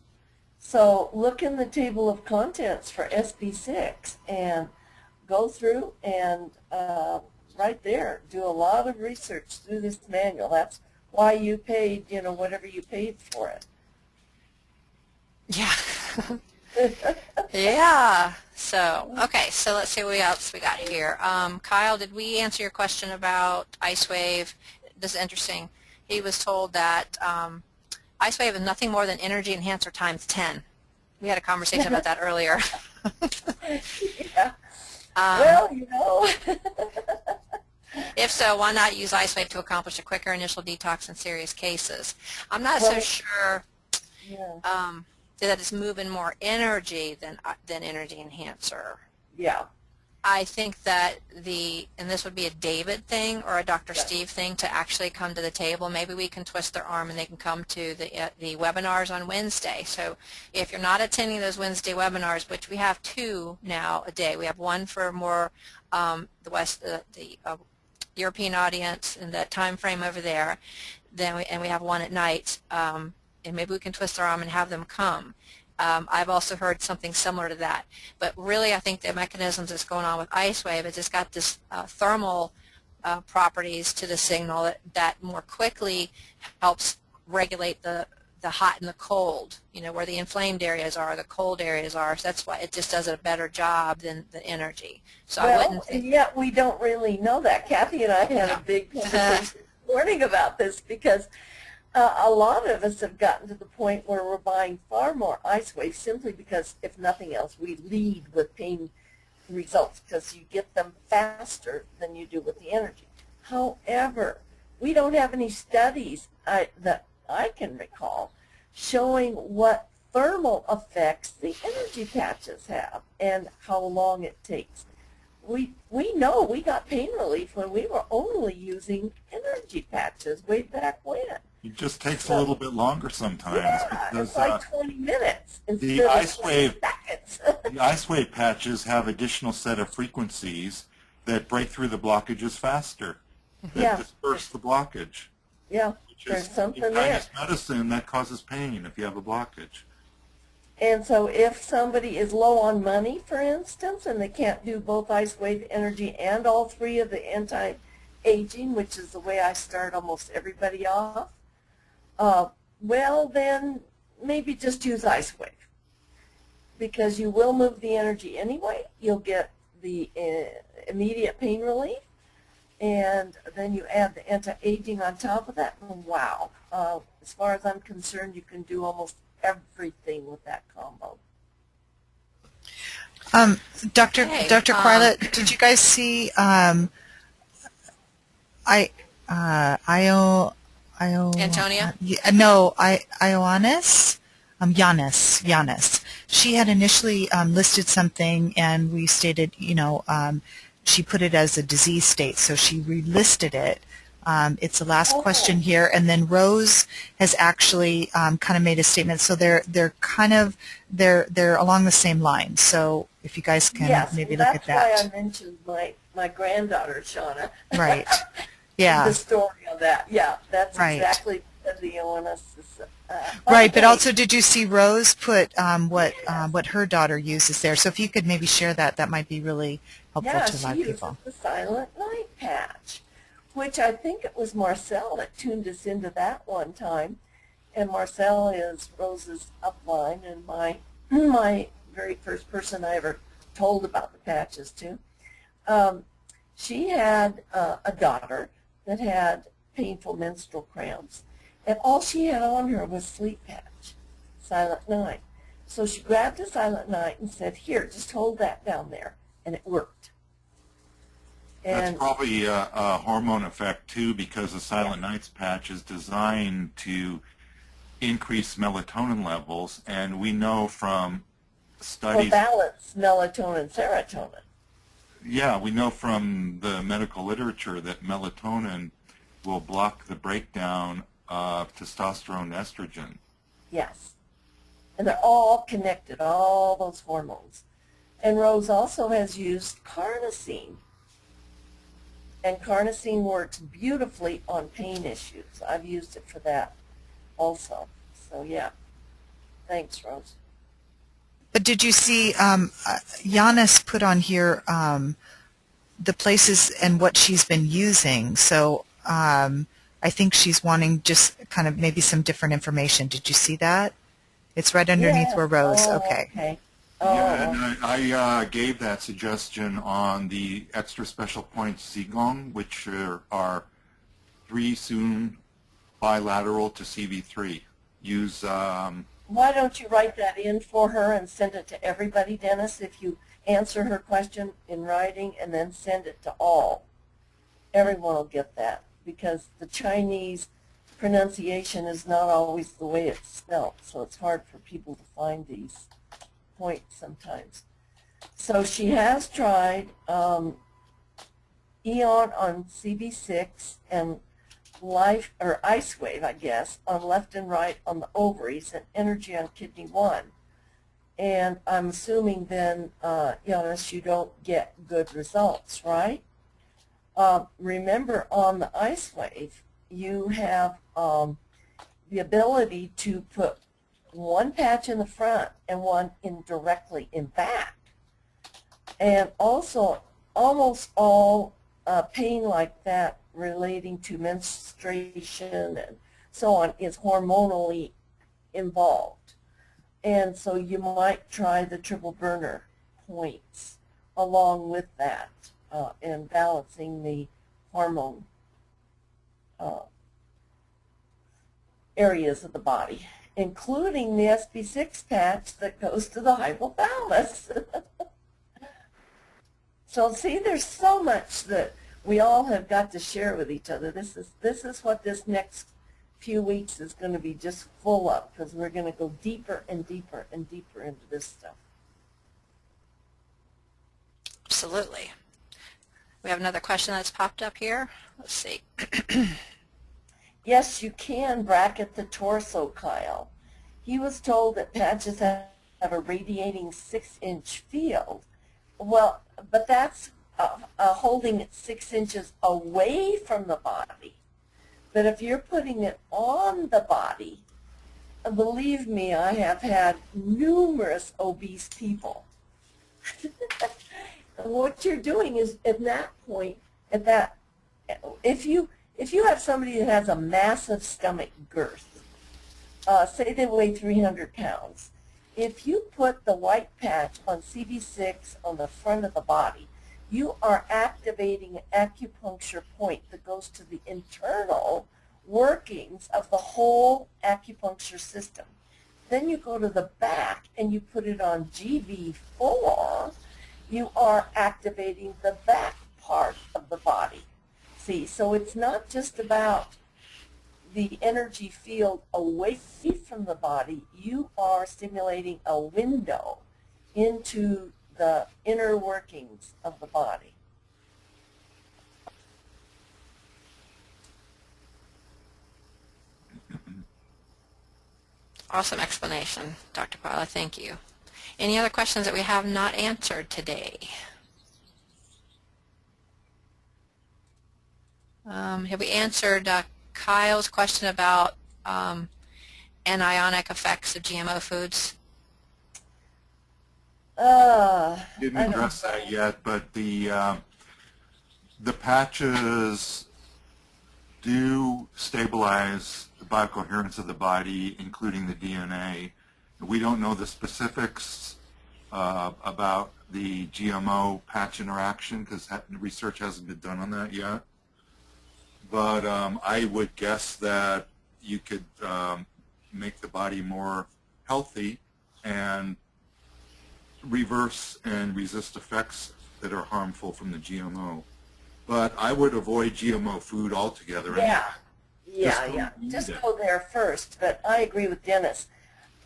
So look in the table of contents for SB6 and go through and right there, do a lot of research through this manual. That's why you paid, you know, whatever you paid for it. Yeah. Yeah. So, okay, so let's see what else we got here. Kyle, did we answer your question about LifeWave? This is interesting. He was told that LifeWave is nothing more than energy enhancer times 10. We had a conversation about that earlier. Yeah. Well, you know. If so, why not use LifeWave to accomplish a quicker initial detox in serious cases? I'm not so sure that it's moving more energy than energy enhancer. Yeah. I think that and this would be a David thing or a Dr. Steve thing to actually come to the table. Maybe we can twist their arm and they can come to the webinars on Wednesday. So if you're not attending those Wednesday webinars, which we have 2 now a day, we have one for more the European audience in that time frame over there, and we have one at night, and maybe we can twist their arm and have them come. I've also heard something similar to that. But really, I think the mechanisms that's going on with LifeWave is it's got this thermal properties to the signal that more quickly helps regulate the hot and the cold, you know, where the inflamed areas are, the cold areas are. So that's why it just does a better job than the energy. So I wouldn't think. Yeah, we don't really know that. Kathy and I had a big conversation this morning about this because a lot of us have gotten to the point where we're buying far more LifeWave simply because, if nothing else, we lead with pain results because you get them faster than you do with the energy. However, we don't have any studies that I can recall showing what thermal effects the energy patches have and how long it takes. We know we got pain relief when we were only using energy patches way back when. It just takes a little bit longer sometimes. Yeah, because, it's like 20 minutes instead the of 20 seconds. The LifeWave patches have additional set of frequencies that break through the blockages faster, that disperse the blockage. Yeah, Which there's is something the there. kind of medicine that causes pain if you have a blockage. And so if somebody is low on money, for instance, and they can't do both LifeWave energy and all 3 of the anti-aging, which is the way I start almost everybody off, well, then maybe just use LifeWave because you will move the energy anyway. You'll get the immediate pain relief, and then you add the anti-aging on top of that, and wow. As far as I'm concerned, you can do almost everything with that combo. Dr. Carla, did you guys see Antonia? No, Ioannis? Giannis. She had initially listed something, and we stated, you know, she put it as a disease state, so she relisted it. It's the last question here, and then Rose has actually kind of made a statement. So they're along the same line. So if you guys can maybe look at that. That's why I mentioned my granddaughter Shauna. Right. Yeah. The story of that. Yeah, that's exactly the ONS is, Right, but okay. also did you see Rose put what her daughter uses there? So if you could maybe share that, that might be really helpful Yeah, to a she lot of uses people. the Silent Night patch, which I think it was Marcel that tuned us into that one time. And Marcel is Rose's upline and my very first person I ever told about the patches to. She had a daughter that had painful menstrual cramps, and all she had on her was sleep patch, Silent Night. So she grabbed a Silent Night and said, "Here, just hold that down there," and it worked. That's And probably a hormone effect too, because the Silent yeah, Nights patch is designed to increase melatonin levels, and we know from or studies, balance melatonin, serotonin. yeah, we know from the medical literature that melatonin will block the breakdown of testosterone and estrogen. Yes, and they're all connected, all those hormones. And Rose also has used carnosine. And carnosine works beautifully on pain issues. I've used it for that also. So yeah, thanks, Rose. But did you see Giannis put on here the places and what she's been using? So I think she's wanting just kind of maybe some different information. Did you see that? It's right underneath Yes. where Rose. Oh, Okay. okay. Yeah, Oh, and I gave that suggestion on the extra special points Zigong, which are 3 soon bilateral to CV3. Use, why don't you write that in for her and send it to everybody, Dennis, if you answer her question in writing and then send it to all. Everyone will get that because the Chinese pronunciation is not always the way it's spelled, so it's hard for people to find these points sometimes. So she has tried Eon on CB6 and LifeWave, I guess, on left and right on the ovaries and energy on kidney 1. And I'm assuming then, Jonas, you don't get good results, right? Remember, on the IceWave, you have the ability to put one patch in the front and one in directly in back. And also, almost all pain like that relating to menstruation and so on is hormonally involved. And so you might try the triple burner points along with that and balancing the hormone areas of the body, including the SB6 patch that goes to the hypothalamus. So see, there's so much that we all have got to share with each other. This is what this next few weeks is going to be just full of, because we're going to go deeper and deeper and deeper into this stuff. Absolutely. We have another question that's popped up here. Let's see. Yes, you can bracket the torso, Kyle. He was told that patches have a radiating 6-inch field. Well, but that's holding it 6 inches away from the body. But if you're putting it on the body, believe me, I have had numerous obese people. What you're doing is at that point, if you have somebody that has a massive stomach girth, say they weigh 300 pounds, if you put the white patch on CB6 on the front of the body, you are activating an acupuncture point that goes to the internal workings of the whole acupuncture system. Then you go to the back and you put it on GB4, you are activating the back part of the body. See, so it's not just about the energy field away from the body, you are stimulating a window into the inner workings of the body. Awesome explanation, Dr. Paula. Thank you. Any other questions that we have not answered today? Have we answered Kyle's question about anionic effects of GMO foods? Didn't I don't address know. that yet, but the patches do stabilize the biocoherence of the body, including the DNA. We don't know the specifics about the GMO patch interaction because research hasn't been done on that yet. But I would guess that you could make the body more healthy and reverse and resist effects that are harmful from the GMO. But I would avoid GMO food altogether. Just go there first. But I agree with Dennis.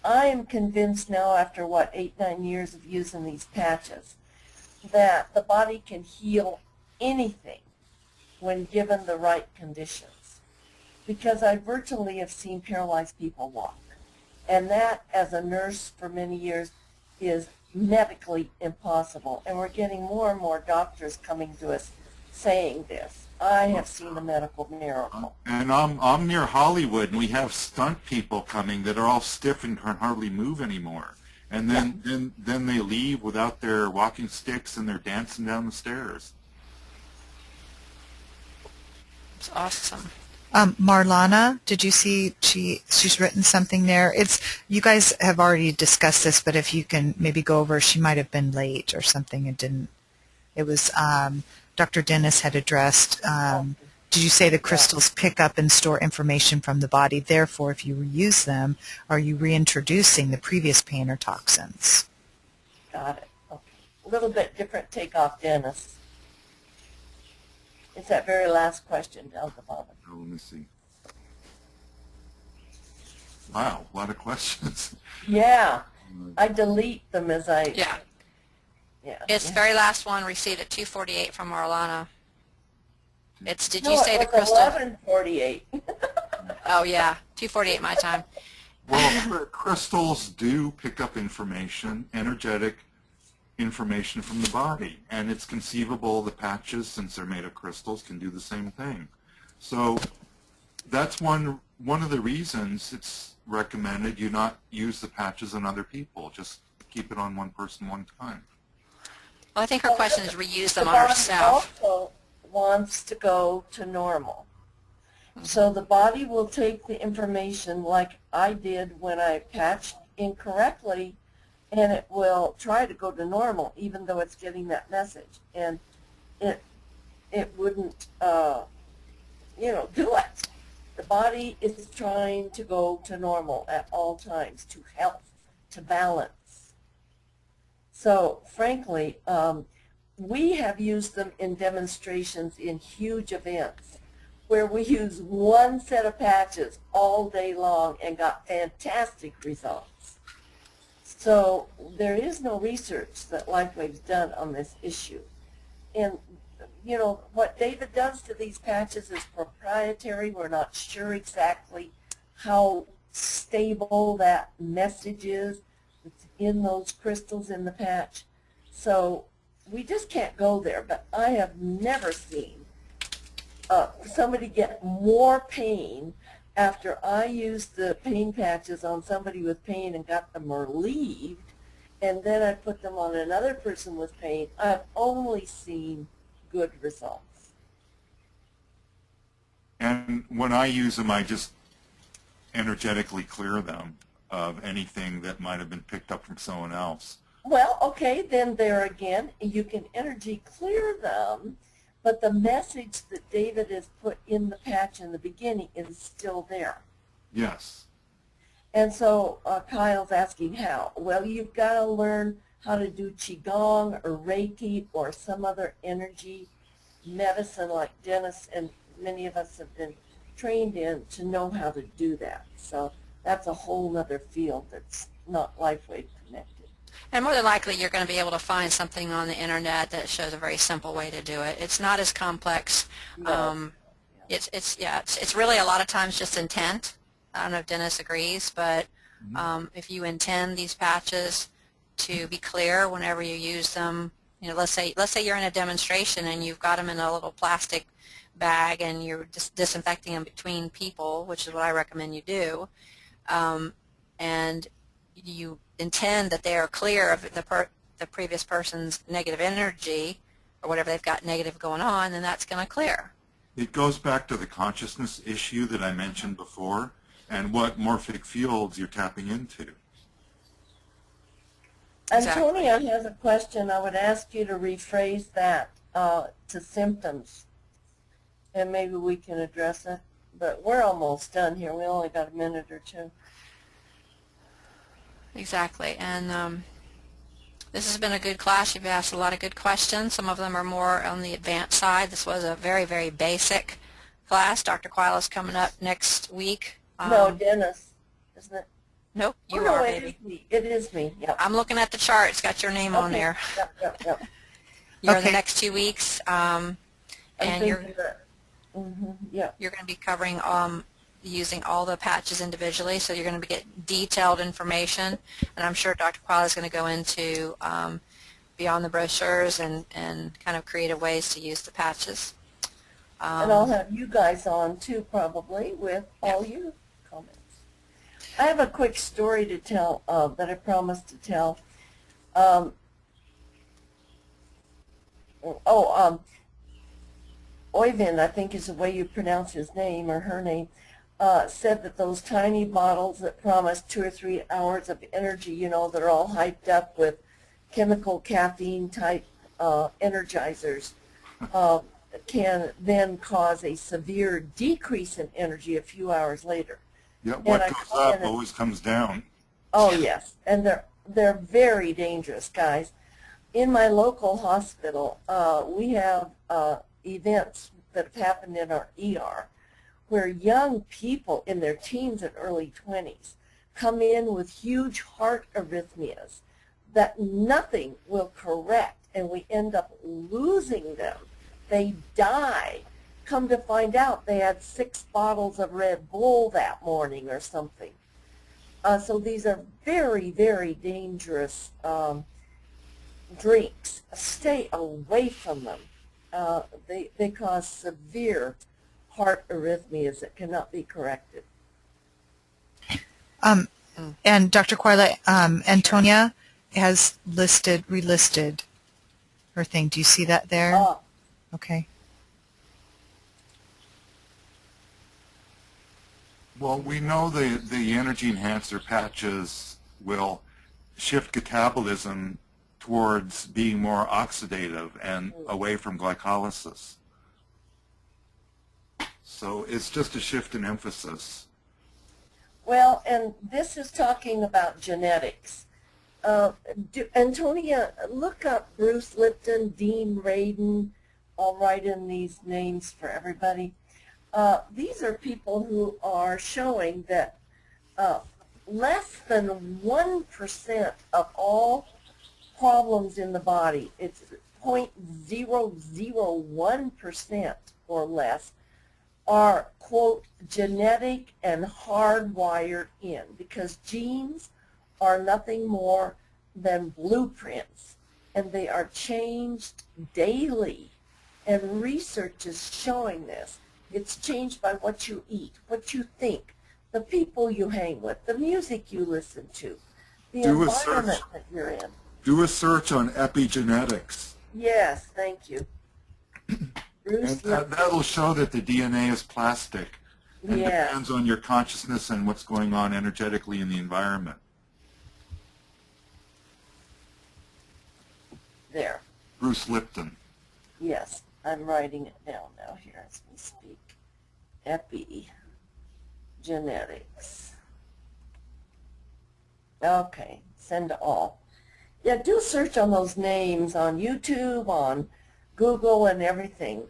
I am convinced now, after 8, 9 years of using these patches, that the body can heal anything when given the right conditions. Because I virtually have seen paralyzed people walk. And that, as a nurse for many years, is medically impossible. And we're getting more and more doctors coming to us saying this. I have seen a medical miracle. And I'm near Hollywood, and we have stunt people coming that are all stiff and can hardly move anymore. And then they leave without their walking sticks, and they're dancing down the stairs. It's awesome. Marlana, did you see she's written something there? You guys have already discussed this, but if you can maybe go over, she might have been late or something and didn't. It was Dr. Dennis had addressed. Did you say the crystals pick up and store information from the body? Therefore, if you reuse them, are you reintroducing the previous pain or toxins? Got it. Okay. A little bit different takeoff, Dennis. It's that very last question down the bottom. Oh, let me see. Wow, a lot of questions. Yeah. I delete them as I... Yeah. Yeah. It's the very last one received at 2:48 from Marlana. It's, did you No, say the it was crystal? 11:48. Oh, yeah, 2:48 my time. Well, crystals do pick up information, energetic information from the body, and it's conceivable the patches, since they're made of crystals, can do the same thing. So that's one of the reasons it's recommended you not use the patches on other people. Just keep it on one person one time. Well, I think her question is reuse them The on body herself. also wants to go to normal. So the body will take the information like I did when I patched incorrectly, and it will try to go to normal even though it's getting that message. And it wouldn't, do it. The body is trying to go to normal at all times, to health, to balance. So, frankly, we have used them in demonstrations in huge events where we use one set of patches all day long and got fantastic results. So there is no research that LifeWave's done on this issue. And, what David does to these patches is proprietary. We're not sure exactly how stable that message is that's in those crystals in the patch. So we just can't go there. But I have never seen somebody get more pain after I used the pain patches on somebody with pain and got them relieved, and then I put them on another person with pain. I've only seen good results. And when I use them, I just energetically clear them of anything that might have been picked up from someone else. Well, okay, then there again, you can energy clear them, but the message that David has put in the patch in the beginning is still there. Yes. And so Kyle's asking how. Well, you've got to learn how to do Qigong or Reiki or some other energy medicine like Dennis and many of us have been trained in to know how to do that. So that's a whole other field that's not LifeWave connected. And more than likely, you're going to be able to find something on the internet that shows a very simple way to do it. It's not as complex. No. It's really a lot of times just intent. I don't know if Dennis agrees, but if you intend these patches to be clear whenever you use them, You know, let's say you're in a demonstration and you've got them in a little plastic bag and you're just disinfecting them between people, which is what I recommend you do, and you intend that they are clear of the previous person's negative energy or whatever they've got negative going on, then that's going to clear. It goes back to the consciousness issue that I mentioned before and what morphic fields you're tapping into. Exactly. Antonia has a question. I would ask you to rephrase that to symptoms, and maybe we can address it. But we're almost done here. We only got a minute or two. Exactly. And this has been a good class. You've asked a lot of good questions. Some of them are more on the advanced side. This was a very, very basic class. Dr. Quile is coming up next week. No, Dennis, isn't it? Nope, you no, are, it baby. is me. It is me. Yep. I'm looking at the chart. It's got your name on there. Yep. You're in Okay. the next 2 weeks, and you're going to be covering using all the patches individually, so you're going to get detailed information, and I'm sure Dr. Quile is going to go into beyond the brochures and kind of creative ways to use the patches. And I'll have you guys on too, probably, with all your comments. I have a quick story to tell that I promised to tell. Oyvind, I think is the way you pronounce his name or her name, said that those tiny bottles that promise 2 or 3 hours of energy, you know, they're all hyped up with chemical caffeine type energizers, can then cause a severe decrease in energy a few hours later. Yeah, what goes up always comes down. Oh yes, and they're very dangerous, guys. In my local hospital, we have events that have happened in our ER where young people in their teens and early 20s come in with huge heart arrhythmias that nothing will correct, and we end up losing them. They die. Come to find out they had 6 bottles of Red Bull that morning or something. So these are very, very dangerous drinks. Stay away from them. They cause severe heart arrhythmias that cannot be corrected. And Dr. Quile, Antonia has relisted her thing. Do you see that there? Okay. Well, we know the energy enhancer patches will shift catabolism towards being more oxidative and away from glycolysis. So it's just a shift in emphasis. Well, and this is talking about genetics. Antonia, look up Bruce Lipton, Dean Radin. I'll write in these names for everybody. These are people who are showing that less than 1% of all problems in the body, it's 0.001% or less, are, quote, genetic and hardwired in, because genes are nothing more than blueprints, and they are changed daily, and research is showing this. It's changed by what you eat, what you think, the people you hang with, the music you listen to, the environment that you're in. Do a search on epigenetics. Yes, thank you. Bruce, and that'll show that the DNA is plastic and depends on your consciousness and what's going on energetically in the environment. There. Bruce Lipton. Yes, I'm writing it down now here as we speak. Epigenetics. Okay, send to all. Yeah, do a search on those names on YouTube, on Google, and everything.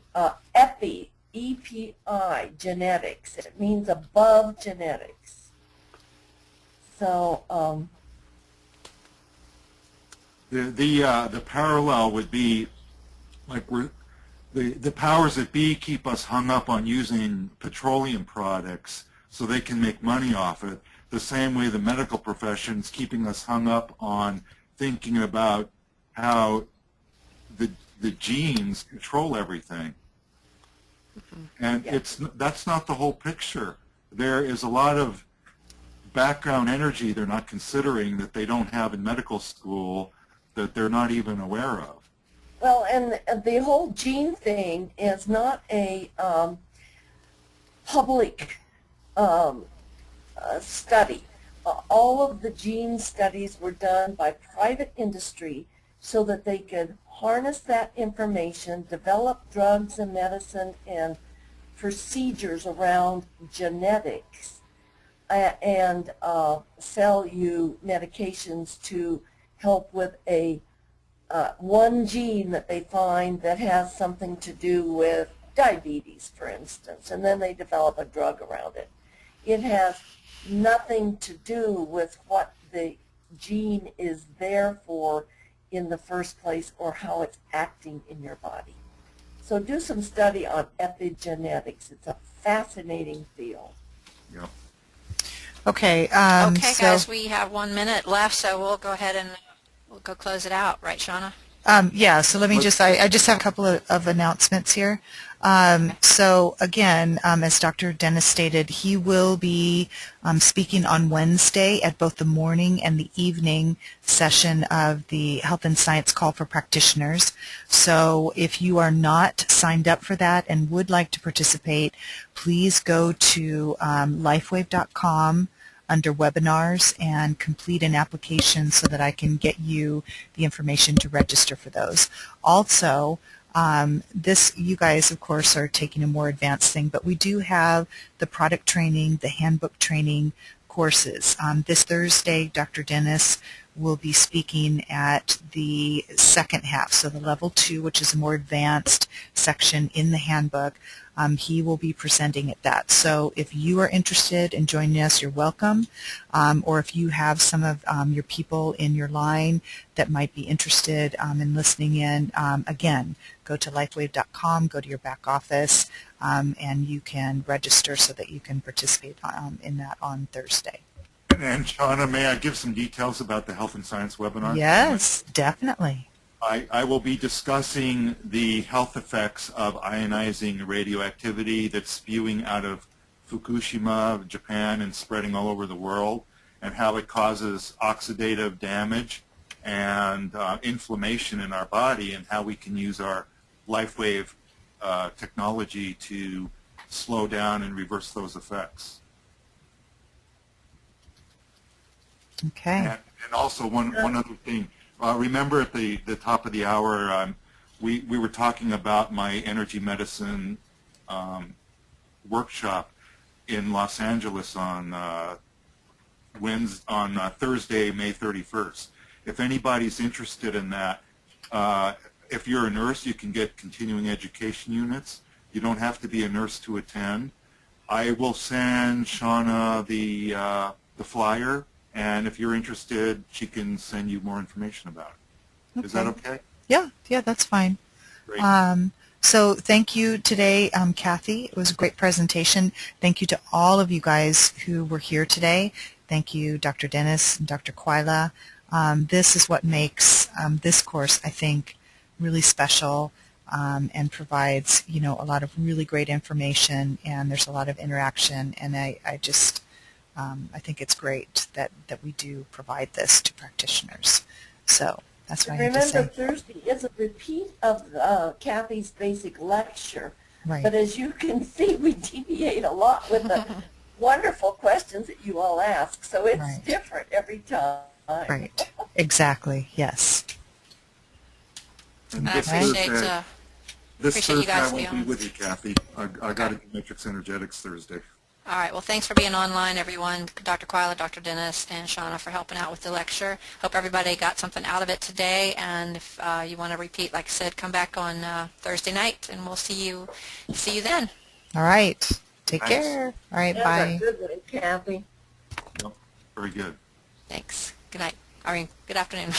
Epi, E-P-I, genetics. It means above genetics. So, the parallel would be like the powers that be keep us hung up on using petroleum products so they can make money off it. The same way the medical profession is keeping us hung up on thinking about how the genes control everything. And that's not the whole picture. There is a lot of background energy they're not considering that they don't have in medical school that they're not even aware of. Well, and the whole gene thing is not a public study. All of the gene studies were done by private industry so that they could harness that information, develop drugs and medicine and procedures around genetics, and sell you medications to help with a one gene that they find that has something to do with diabetes, for instance, and then they develop a drug around it. It has nothing to do with what the gene is there for in the first place or how it's acting in your body. So do some study on epigenetics. It's a fascinating field. Yep. Okay. Okay, so, guys, we have 1 minute left, so we'll go ahead and we'll go close it out. Right, Shauna? Yeah, so let me just, I just have a couple of announcements here. So again, as Dr. Dennis stated, he will be speaking on Wednesday at both the morning and the evening session of the Health and Science Call for Practitioners. So if you are not signed up for that and would like to participate, please go to LifeWave.com under webinars and complete an application so that I can get you the information to register for those. Also, you guys, of course, are taking a more advanced thing, but we do have the product training, the handbook training courses. This Thursday, Dr. Dennis will be speaking at the second half, so the level 2, which is a more advanced section in the handbook. He will be presenting at that. So if you are interested in joining us, you're welcome. Or if you have some of your people in your line that might be interested in listening in, again, go to lifewave.com, go to your back office, and you can register so that you can participate in that on Thursday. And Shauna, may I give some details about the Health and Science webinar? Yes, definitely. I will be discussing the health effects of ionizing radioactivity that's spewing out of Fukushima, Japan, and spreading all over the world, and how it causes oxidative damage and inflammation in our body, and how we can use our LifeWave technology to slow down and reverse those effects. Okay. And also one other thing. Remember at the top of the hour, we were talking about my energy medicine workshop in Los Angeles on Thursday, May 31st. If anybody's interested in that, if you're a nurse, you can get continuing education units. You don't have to be a nurse to attend. I will send Shauna the flyer. And if you're interested, she can send you more information about it. Okay. Is that okay? Yeah, that's fine. Great. So thank you today, Kathy. It was a great presentation. Thank you to all of you guys who were here today. Thank you, Dr. Dennis and Dr. Quila. This is what makes this course, I think, really special and provides, a lot of really great information, and there's a lot of interaction, and I think it's great that we do provide this to practitioners. So that's what I have to say. Remember, Thursday is a repeat of Kathy's basic lecture. Right. But as you can see, we deviate a lot with the wonderful questions that you all ask. So it's different every time. Right. Exactly. Yes. And I appreciate this appreciate you Thursday guys I being won't be on. with you, Kathy. I got to do Matrix Energetics Thursday. All right. Well, thanks for being online, everyone. Dr. Quila, Dr. Dennis, and Shauna for helping out with the lecture. Hope everybody got something out of it today. And if you want to repeat, like I said, come back on Thursday night, and we'll see you then. All right. Take Thanks. care. All right. Have Bye. a good one, Kathy. Yep. Very good. Thanks. Good night. Good afternoon.